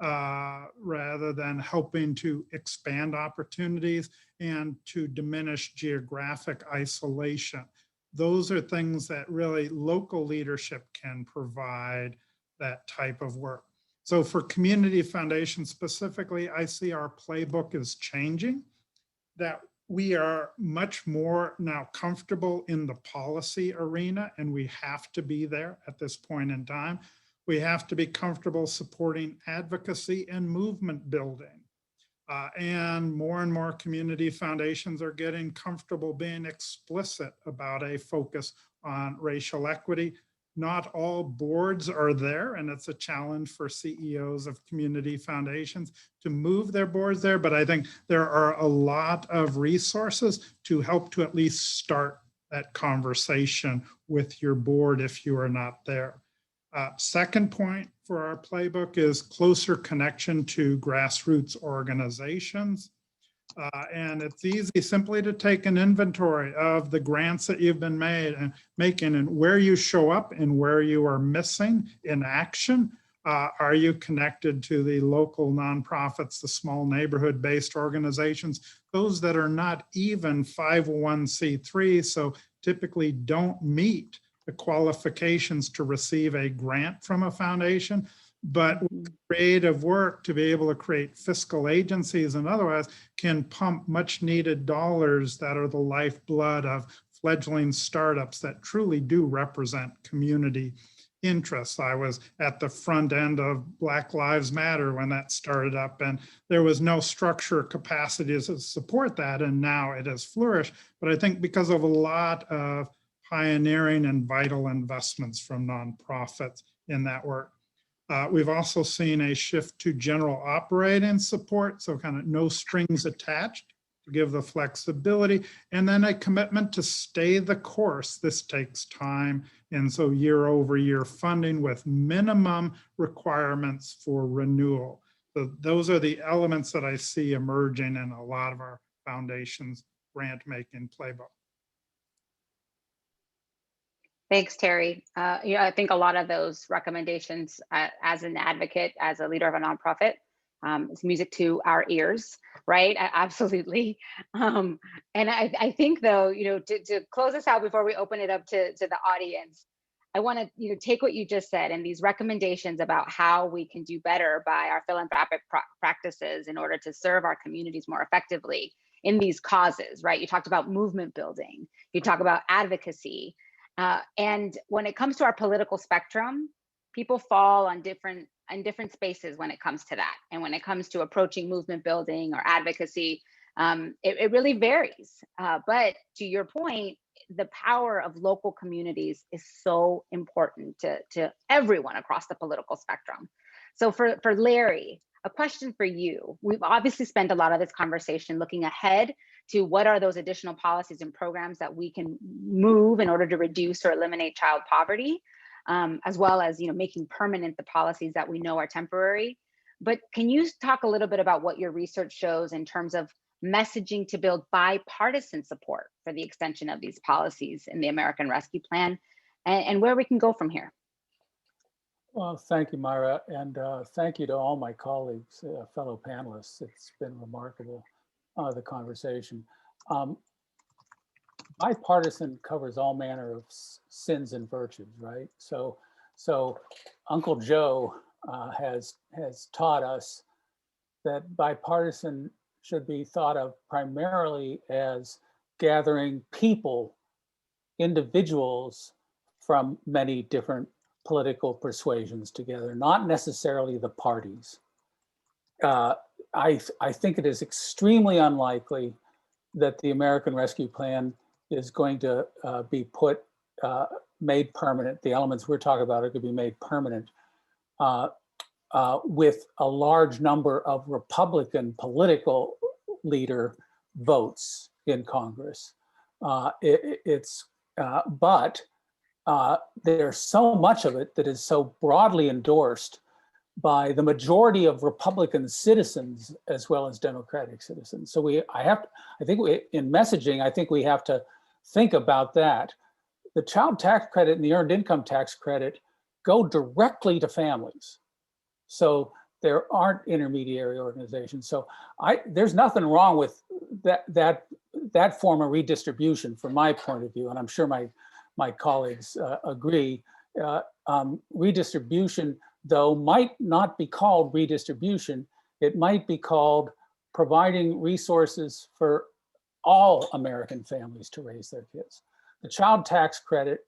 rather than helping to expand opportunities and to diminish geographic isolation. Those are things that really local leadership can provide that type of work. So for community foundations specifically, I see our playbook is changing, that we are much more now comfortable in the policy arena, and we have to be there at this point in time. We have to be comfortable supporting advocacy and movement building. And more community foundations are getting comfortable being explicit about a focus on racial equity. Not all boards are there, and it's a challenge for CEOs of community foundations to move their boards there, but I think there are a lot of resources to help to at least start that conversation with your board if you are not there. Second point for our playbook is closer connection to grassroots organizations. And it's easy simply to take an inventory of the grants that you've been making and where you show up and where you are missing in action. Are you connected to the local nonprofits, the small neighborhood-based organizations, those that are not even 501c3, so typically don't meet the qualifications to receive a grant from a foundation, but creative work to be able to create fiscal agencies and otherwise can pump much needed dollars that are the lifeblood of fledgling startups that truly do represent community interests. I was at the front end of Black Lives Matter when that started up, and there was no structure or capacity to support that, and now it has flourished. But I think because of a lot of pioneering and vital investments from nonprofits in that work. We've also seen a shift to general operating support, so kind of no strings attached to give the flexibility, and then a commitment to stay the course. This takes time, and so year over year funding with minimum requirements for renewal. So those are the elements that I see emerging in a lot of our foundations grant-making playbook. Thanks, Terry. I think a lot of those recommendations as an advocate, as a leader of a nonprofit, is music to our ears, right? Absolutely. And I think though, to close this out before we open it up to the audience, I want to take what you just said and these recommendations about how we can do better by our philanthropic practices in order to serve our communities more effectively in these causes, right? You talked about movement building, you talk about advocacy. And when it comes to our political spectrum, people fall on different spaces when it comes to that. And when it comes to approaching movement building or advocacy, it really varies. But to your point, the power of local communities is so important to everyone across the political spectrum. So for Larry, a question for you. We've obviously spent a lot of this conversation looking ahead to what are those additional policies and programs that we can move in order to reduce or eliminate child poverty, as well as making permanent the policies that we know are temporary. But can you talk a little bit about what your research shows in terms of messaging to build bipartisan support for the extension of these policies in the American Rescue Plan, and where we can go from here? Well, thank you, Myra, and thank you to all my colleagues, fellow panelists. It's been remarkable, the conversation. Bipartisan covers all manner of sins and virtues, right? So Uncle Joe has taught us that bipartisan should be thought of primarily as gathering people, individuals from many different political persuasions together, not necessarily the parties. I think it is extremely unlikely that the American Rescue Plan is going to be made permanent. The elements we're talking about are going to be made permanent with a large number of Republican political leader votes in Congress. But there's so much of it that is so broadly endorsed by the majority of Republican citizens as well as Democratic citizens. So in messaging, I think we have to think about that. The child tax credit and the earned income tax credit go directly to families. So there aren't intermediary organizations. So there's nothing wrong with that form of redistribution from my point of view, and I'm sure my colleagues agree. Redistribution, though, might not be called redistribution. It might be called providing resources for all American families to raise their kids. The child tax credit,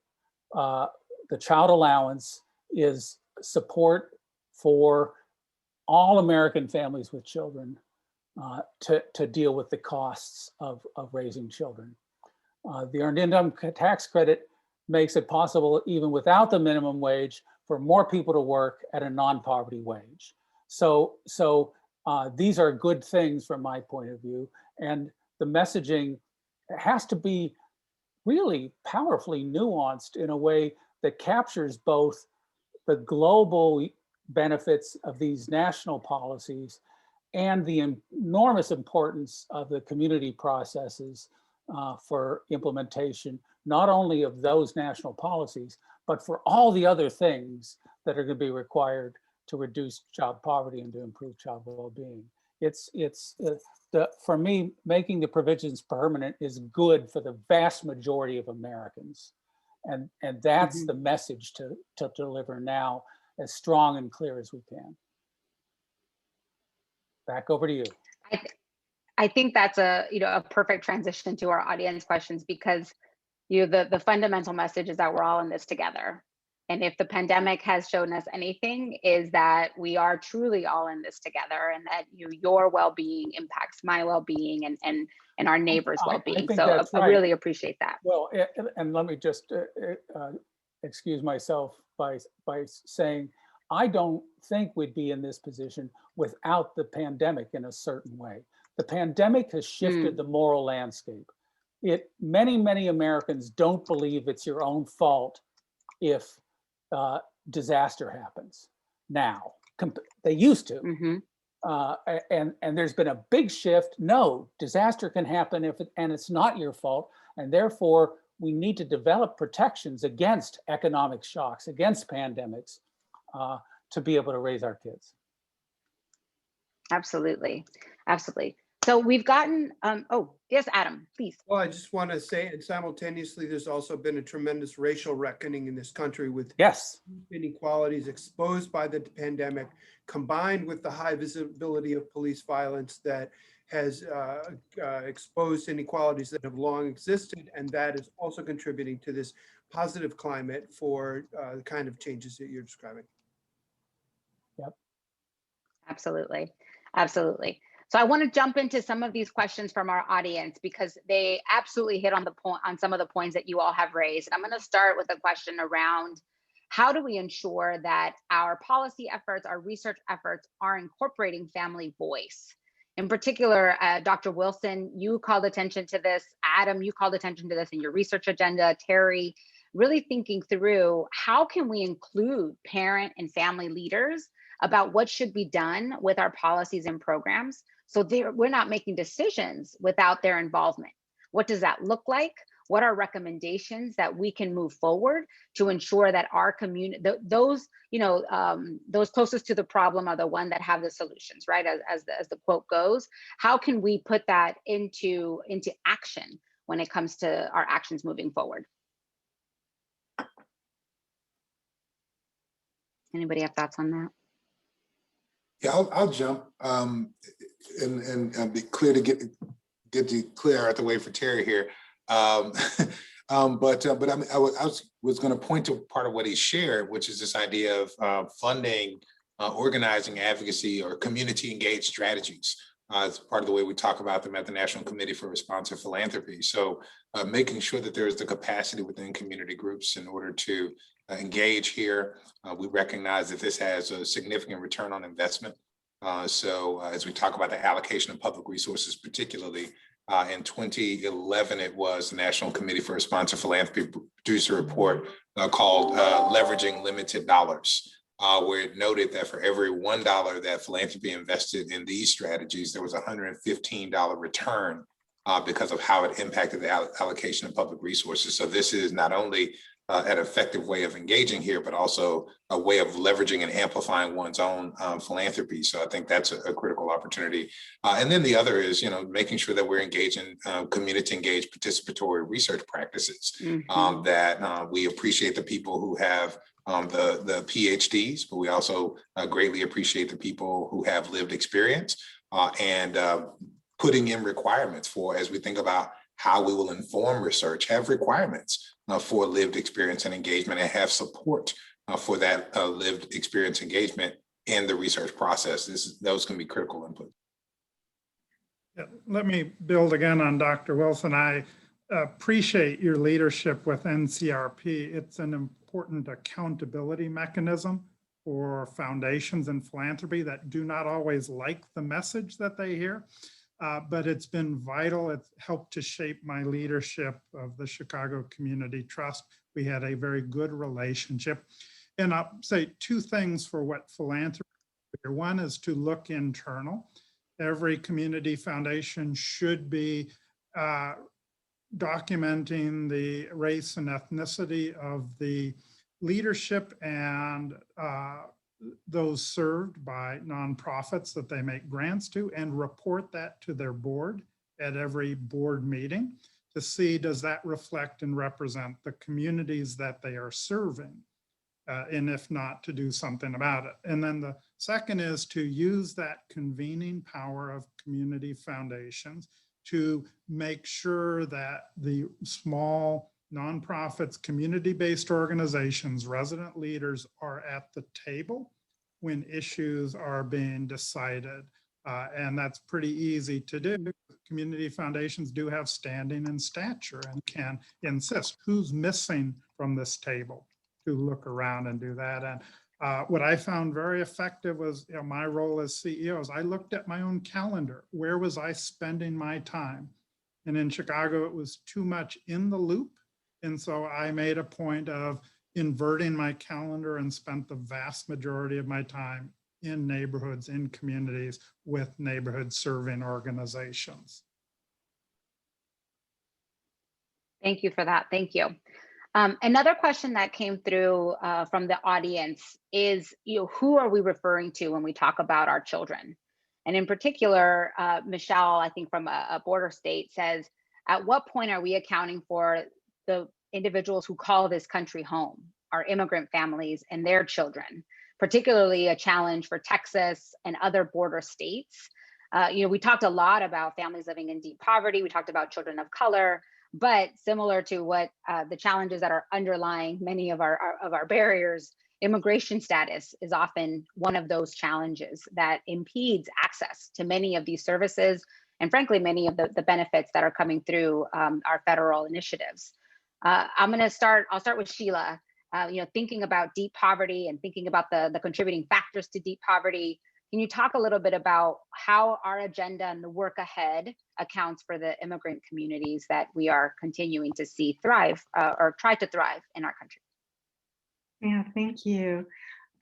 the child allowance is support for all American families with children to deal with the costs of raising children. The earned income tax credit makes it possible, even without the minimum wage, for more people to work at a non-poverty wage. So these are good things from my point of view. And the messaging has to be really powerfully nuanced in a way that captures both the global benefits of these national policies and the enormous importance of the community processes for implementation, not only of those national policies, but for all the other things that are going to be required to reduce child poverty and to improve child well-being. For me, making the provisions permanent is good for the vast majority of Americans. And that's the message to deliver now as strong and clear as we can. Back over to you. I think that's a perfect transition to our audience questions, because the fundamental message is that we're all in this together. And if the pandemic has shown us anything, is that we are truly all in this together, and that your well-being impacts my well-being and our neighbors' well-being. So I really appreciate that. Well, and let me just excuse myself by saying, I don't think we'd be in this position without the pandemic in a certain way. The pandemic has shifted the moral landscape. Many Americans don't believe it's your own fault if disaster happens now. They used to. And there's been a big shift. No, disaster can happen and it's not your fault. And therefore, we need to develop protections against economic shocks, against pandemics, to be able to raise our kids. Absolutely. So we've gotten, oh, yes, Adam, please. Well, I just want to say, and simultaneously, there's also been a tremendous racial reckoning in this country with inequalities exposed by the pandemic, combined with the high visibility of police violence that has exposed inequalities that have long existed. And that is also contributing to this positive climate for the kind of changes that you're describing. Yep. Absolutely. So I want to jump into some of these questions from our audience, because they absolutely hit on some of the points that you all have raised. I'm going to start with a question around how do we ensure that our policy efforts, our research efforts are incorporating family voice? In particular, Dr. Wilson, you called attention to this. Adam, you called attention to this in your research agenda. Terry, really thinking through how can we include parent and family leaders about what should be done with our policies and programs, so we're not making decisions without their involvement. What does that look like? What are recommendations that we can move forward to ensure that our community, those closest to the problem are the one that have the solutions, right? As the quote goes, how can we put that into action when it comes to our actions moving forward? Anybody have thoughts on that? Yeah, I'll jump and be clear to get you clear out the way for Terry here. But I mean, I was going to point to part of what he shared, which is this idea of funding, organizing advocacy or community engaged strategies. It's part of the way we talk about them at the National Committee for Responsive Philanthropy. So making sure that there is the capacity within community groups in order to engage here. We recognize that this has a significant return on investment. So as we talk about the allocation of public resources, particularly In 2011, it was the National Committee for Responsive Philanthropy produced a report called Leveraging Limited Dollars, where it noted that for every $1 that philanthropy invested in these strategies, there was a $115 return because of how it impacted the allocation of public resources. So this is not only an effective way of engaging here, but also a way of leveraging and amplifying one's own philanthropy. So I think that's a critical opportunity. And then the other is, making sure that we're engaging community engaged participatory research practices, that we appreciate the people who have the PhDs, but we also greatly appreciate the people who have lived experience and putting in requirements for, as we think about how we will inform research, have requirements for lived experience and engagement, and have support for that lived experience engagement in the research process. Those can be critical input. Yeah, let me build again on Dr. Wilson. I appreciate your leadership with NCRP. It's an important accountability mechanism for foundations and philanthropy that do not always like the message that they hear. But it's been vital. It's helped to shape my leadership of the Chicago Community Trust. We had a very good relationship. And I'll say two things for what philanthropy is. One is to look internal. Every community foundation should be documenting the race and ethnicity of the leadership and those served by nonprofits that they make grants to, and report that to their board at every board meeting to see, does that reflect and represent the communities that they are serving? And if not, to do something about it. And then the second is to use that convening power of community foundations to make sure that the small nonprofits, community-based organizations, resident leaders are at the table when issues are being decided. And that's pretty easy to do. Community foundations do have standing and stature and can insist who's missing from this table to look around and do that. And what I found very effective was my role as CEO is I looked at my own calendar. Where was I spending my time? And in Chicago, it was too much in the loop. And so I made a point of inverting my calendar and spent the vast majority of my time in neighborhoods, in communities with neighborhood serving organizations. Thank you for that. Thank you. Another question that came through from the audience is, who are we referring to when we talk about our children? And in particular, Michelle, I think from a border state, says, at what point are we accounting for the individuals who call this country home, our immigrant families and their children, particularly a challenge for Texas and other border states? We talked a lot about families living in deep poverty. We talked about children of color, but similar to what the challenges that are underlying many of our barriers, immigration status is often one of those challenges that impedes access to many of these services and frankly, many of the benefits that are coming through our federal initiatives. I'll start with Sheila. Thinking about deep poverty and thinking about the contributing factors to deep poverty, can you talk a little bit about how our agenda and the work ahead accounts for the immigrant communities that we are continuing to see thrive or try to thrive in our country? Yeah, thank you.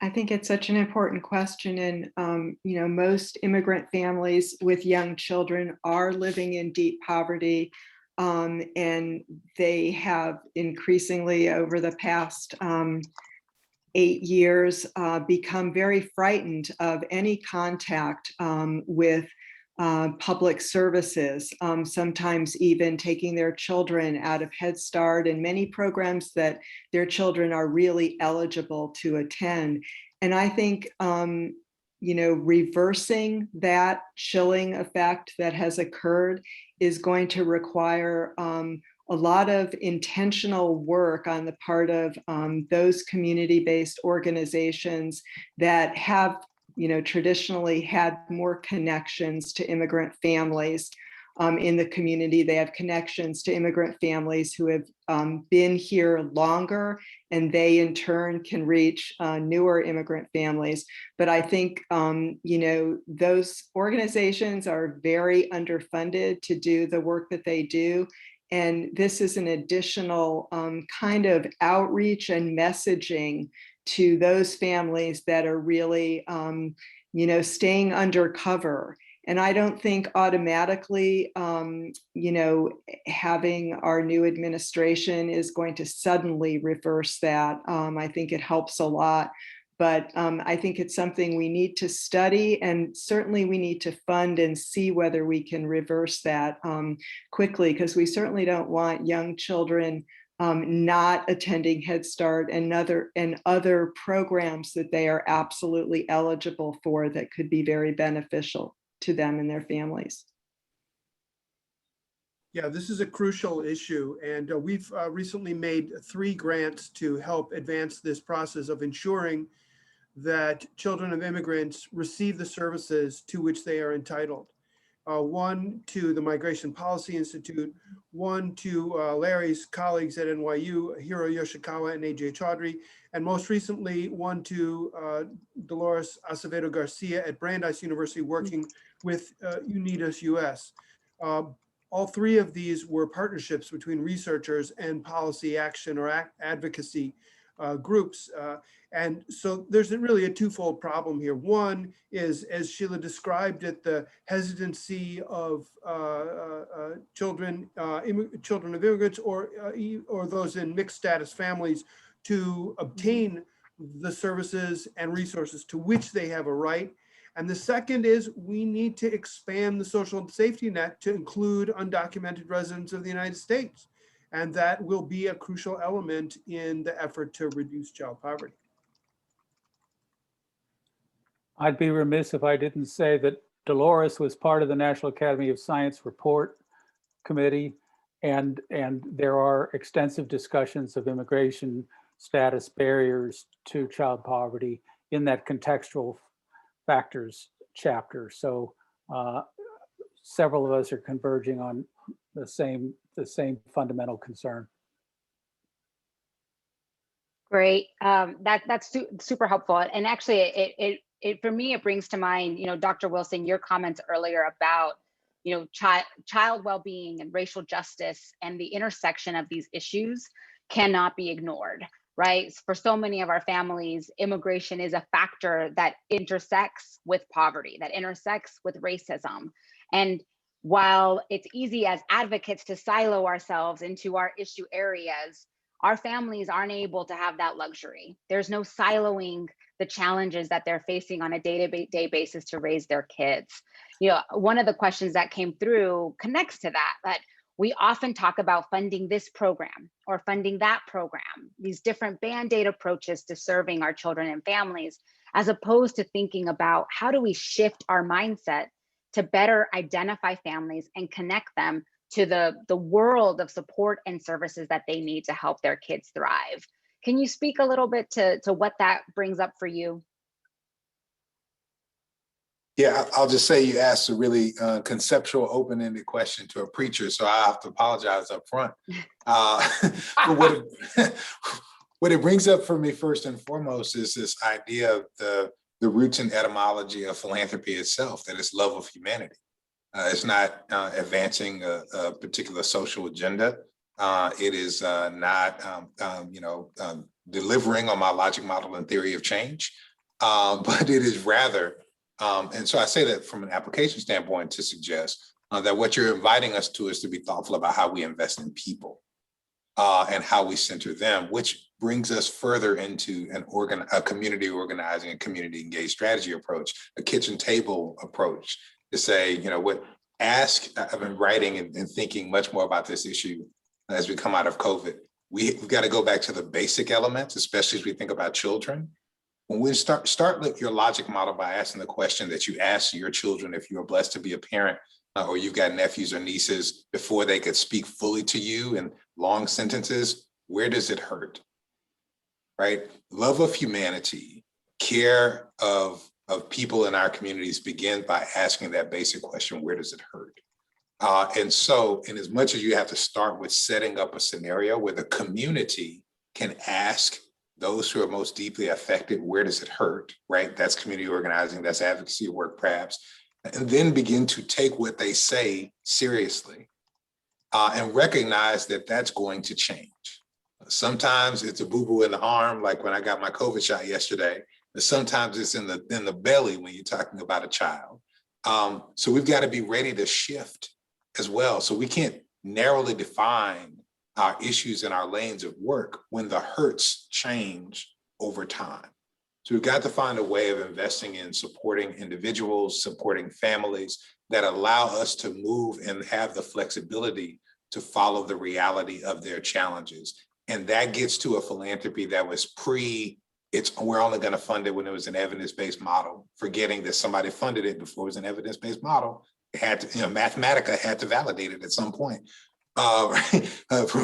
I think it's such an important question. And, most immigrant families with young children are living in deep poverty. And they have increasingly over the past 8 years become very frightened of any contact with public services, sometimes even taking their children out of Head Start and many programs that their children are really eligible to attend. And I think, reversing that chilling effect that has occurred is going to require a lot of intentional work on the part of those community-based organizations that have traditionally had more connections to immigrant families. in the community. They have connections to immigrant families who have been here longer, and they in turn can reach newer immigrant families. But I think, you know, those organizations are very underfunded to do the work that they do. And this is an additional kind of outreach and messaging to those families that are really, you know, staying undercover. And I don't think automatically, you know, having our new administration is going to suddenly reverse that. I think it helps a lot. But I think it's something we need to study, and certainly we need to fund and see whether we can reverse that quickly, because we certainly don't want young children not attending Head Start and other programs that they are absolutely eligible for that could be very beneficial to them and their families. Yeah, this is a crucial issue, and we've recently made 3 grants to help advance this process of ensuring that children of immigrants receive the services to which they are entitled. One to the Migration Policy Institute, one to Larry's colleagues at NYU, Hiro Yoshikawa and AJ Chaudhry, and most recently one to Dolores Acevedo Garcia at Brandeis University, working with Unidas US. All 3 of these were partnerships between researchers and policy action or advocacy groups. And so there's really a twofold problem here. One is, as Sheila described it, the hesitancy of children of immigrants or those in mixed status families to obtain the services and resources to which they have a right. And the second is we need to expand the social safety net to include undocumented residents of the United States. And that will be a crucial element in the effort to reduce child poverty. I'd be remiss if I didn't say that Dolores was part of the National Academy of Science report committee, and there are extensive discussions of immigration status barriers to child poverty in that contextual factors chapter. So several of us are converging on the same fundamental concern. Great. That's super helpful. And actually, it for me, it brings to mind, you know, Dr. Wilson, your comments earlier about, you know, child well-being and racial justice, and the intersection of these issues cannot be ignored, right? For so many of our families, immigration is a factor that intersects with poverty, that intersects with racism. And while it's easy as advocates to silo ourselves into our issue areas, our families aren't able to have that luxury. There's no siloing the challenges that they're facing on a day-to-day basis to raise their kids. You know, one of the questions that came through connects to that we often talk about funding this program or funding that program, these different Band-Aid approaches to serving our children and families, as opposed to thinking about how do we shift our mindset to better identify families and connect them to the world of support and services that they need to help their kids thrive. Can you speak a little bit to what that brings up for you? Yeah, I'll just say you asked a really conceptual, open-ended question to a preacher, so I have to apologize up front. But what it brings up for me first and foremost is this idea of the roots and etymology of philanthropy itself, that it's love of humanity. It's not advancing a particular social agenda. It is not, delivering on my logic, model, and theory of change, but it is rather, and so I say that from an application standpoint to suggest that what you're inviting us to is to be thoughtful about how we invest in people and how we center them, which brings us further into a community organizing and community engaged strategy approach, a kitchen table approach. To say, I've been writing and thinking much more about this issue as we come out of COVID. We've got to go back to the basic elements, especially as we think about children. When we start your logic model by asking the question that you ask your children if you are blessed to be a parent or you've got nephews or nieces before they could speak fully to you in long sentences, where does it hurt? Right? Love of humanity, care of people in our communities begin by asking that basic question, where does it hurt? And so, in as much as you have to start with setting up a scenario where the community can ask those who are most deeply affected, where does it hurt, right? That's community organizing, that's advocacy work perhaps, and then begin to take what they say seriously and recognize that that's going to change. Sometimes it's a boo-boo in the arm, like when I got my COVID shot yesterday, but sometimes it's in the belly when you're talking about a child. So we've got to be ready to shift as well. So we can't narrowly define our issues and our lanes of work when the hurts change over time. So we've got to find a way of investing in supporting individuals, supporting families that allow us to move and have the flexibility to follow the reality of their challenges. And that gets to a philanthropy that was we're only going to fund it when it was an evidence-based model, forgetting that somebody funded it before it was an evidence-based model. It had to, Mathematica had to validate it at some point.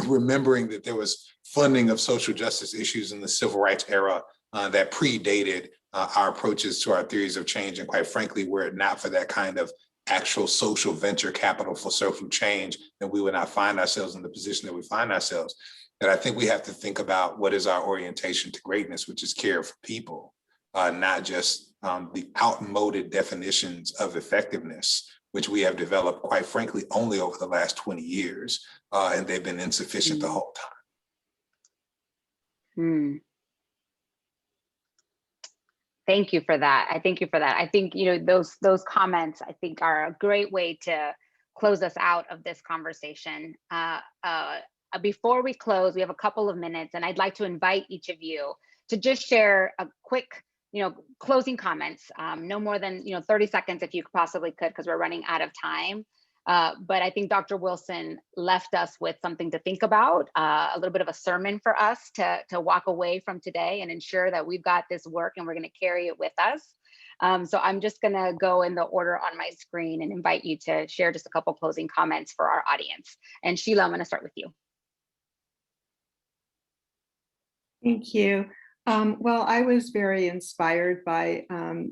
Remembering that there was funding of social justice issues in the civil rights era that predated our approaches to our theories of change. And quite frankly, were it not for that kind of actual social venture capital for social change, then we would not find ourselves in the position that we find ourselves. And I think we have to think about what is our orientation to greatness, which is care for people, not just the outmoded definitions of effectiveness, which we have developed, quite frankly, only over the last 20 years, and they've been insufficient the whole time. Thank you for that. I thank you for that. I think, those comments, I think, are a great way to close us out of this conversation. Before we close, we have a couple of minutes, and I'd like to invite each of you to just share a quick, closing comments, no more than 30 seconds if you possibly could, because we're running out of time. But I think Dr. Wilson left us with something to think about, a little bit of a sermon for us to walk away from today and ensure that we've got this work and we're going to carry it with us. So I'm just going to go in the order on my screen and invite you to share just a couple closing comments for our audience. And Sheila, I'm going to start with you. Thank you. Well, I was very inspired by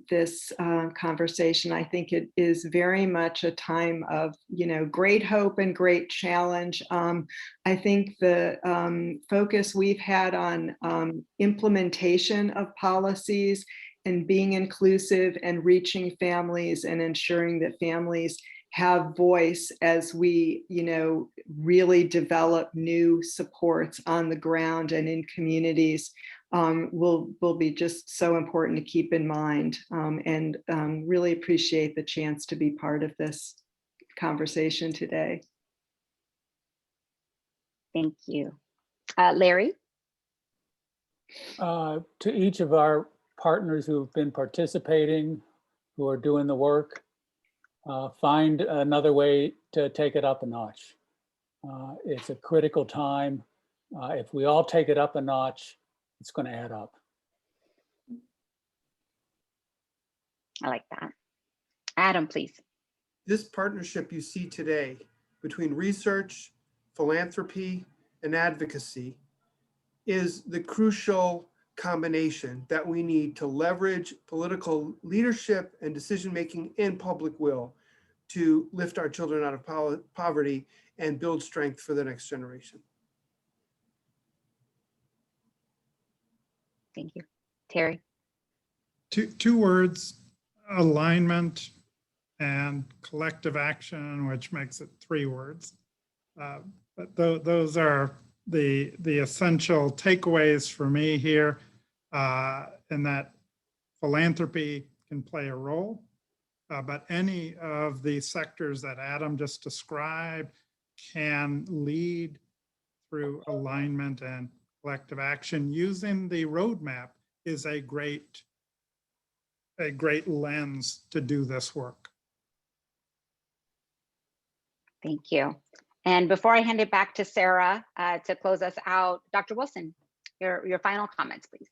this conversation. I think it is very much a time of, great hope and great challenge. I think the focus we've had on implementation of policies and being inclusive and reaching families and ensuring that families have voice as we, really develop new supports on the ground and in communities will be just so important to keep in mind, and really appreciate the chance to be part of this conversation today. Thank you. Larry? To each of our partners who have been participating, who are doing the work, find another way to take it up a notch. It's a critical time. If we all take it up a notch, it's going to add up. I like that. Adam, please. This partnership you see today between research, philanthropy, and advocacy is the crucial combination that we need to leverage political leadership and decision-making and public will to lift our children out of poverty and build strength for the next generation. Thank you. Terry? Two words, alignment and collective action, which makes it 3 words. But those are the essential takeaways for me here, in that philanthropy can play a role, but any of the sectors that Adam just described can lead through alignment and collective action. Using the roadmap is a great lens to do this work. Thank you. And before I hand it back to Sarah to close us out, Dr. Wilson, your final comments, please.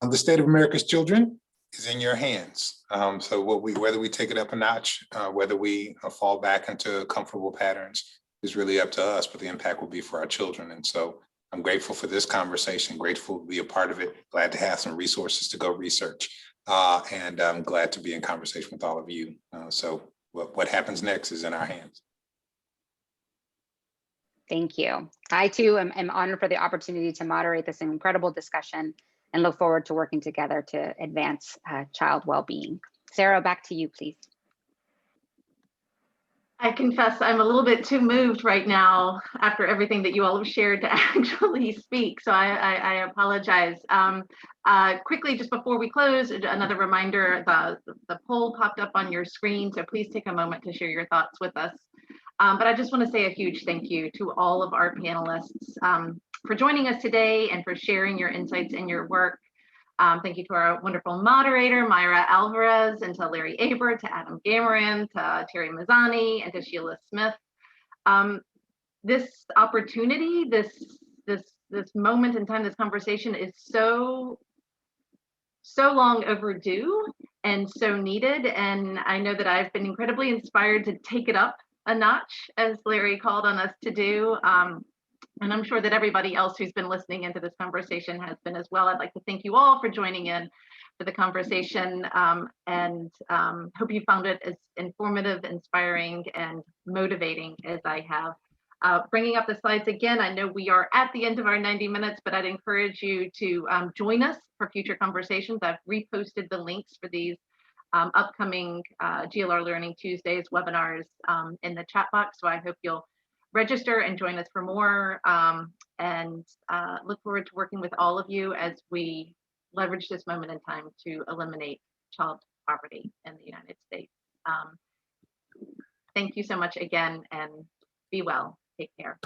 The state of America's children is in your hands. So whether we take it up a notch, whether we fall back into comfortable patterns is really up to us, but the impact will be for our children. And so I'm grateful for this conversation, grateful to be a part of it, glad to have some resources to go research. And I'm glad to be in conversation with all of you. So what happens next is in our hands. Thank you. I too am honored for the opportunity to moderate this incredible discussion and look forward to working together to advance child well-being. Sarah, back to you, please. I confess I'm a little bit too moved right now after everything that you all have shared to actually speak, so I apologize. Quickly, just before we close, another reminder, the poll popped up on your screen, so please take a moment to share your thoughts with us. But I just want to say a huge thank you to all of our panelists for joining us today and for sharing your insights and your work. Thank you to our wonderful moderator, Myra Alvarez, and to Larry Abber, to Adam Gamron, to Terry Mazani, and to Sheila Smith. This opportunity, this moment in time, this conversation is so long overdue and so needed. And I know that I've been incredibly inspired to take it up a notch, as Larry called on us to do. And I'm sure that everybody else who's been listening into this conversation has been as well. I'd like to thank you all for joining in for the conversation, and hope you found it as informative, inspiring, and motivating as I have. Bringing up the slides again, I know we are at the end of our 90 minutes, but I'd encourage you to join us for future conversations. I've reposted the links for these upcoming GLR Learning Tuesdays webinars in the chat box, so I hope you'll register and join us for more, and look forward to working with all of you as we leverage this moment in time to eliminate child poverty in the United States. Thank you so much again, and be well. Take care.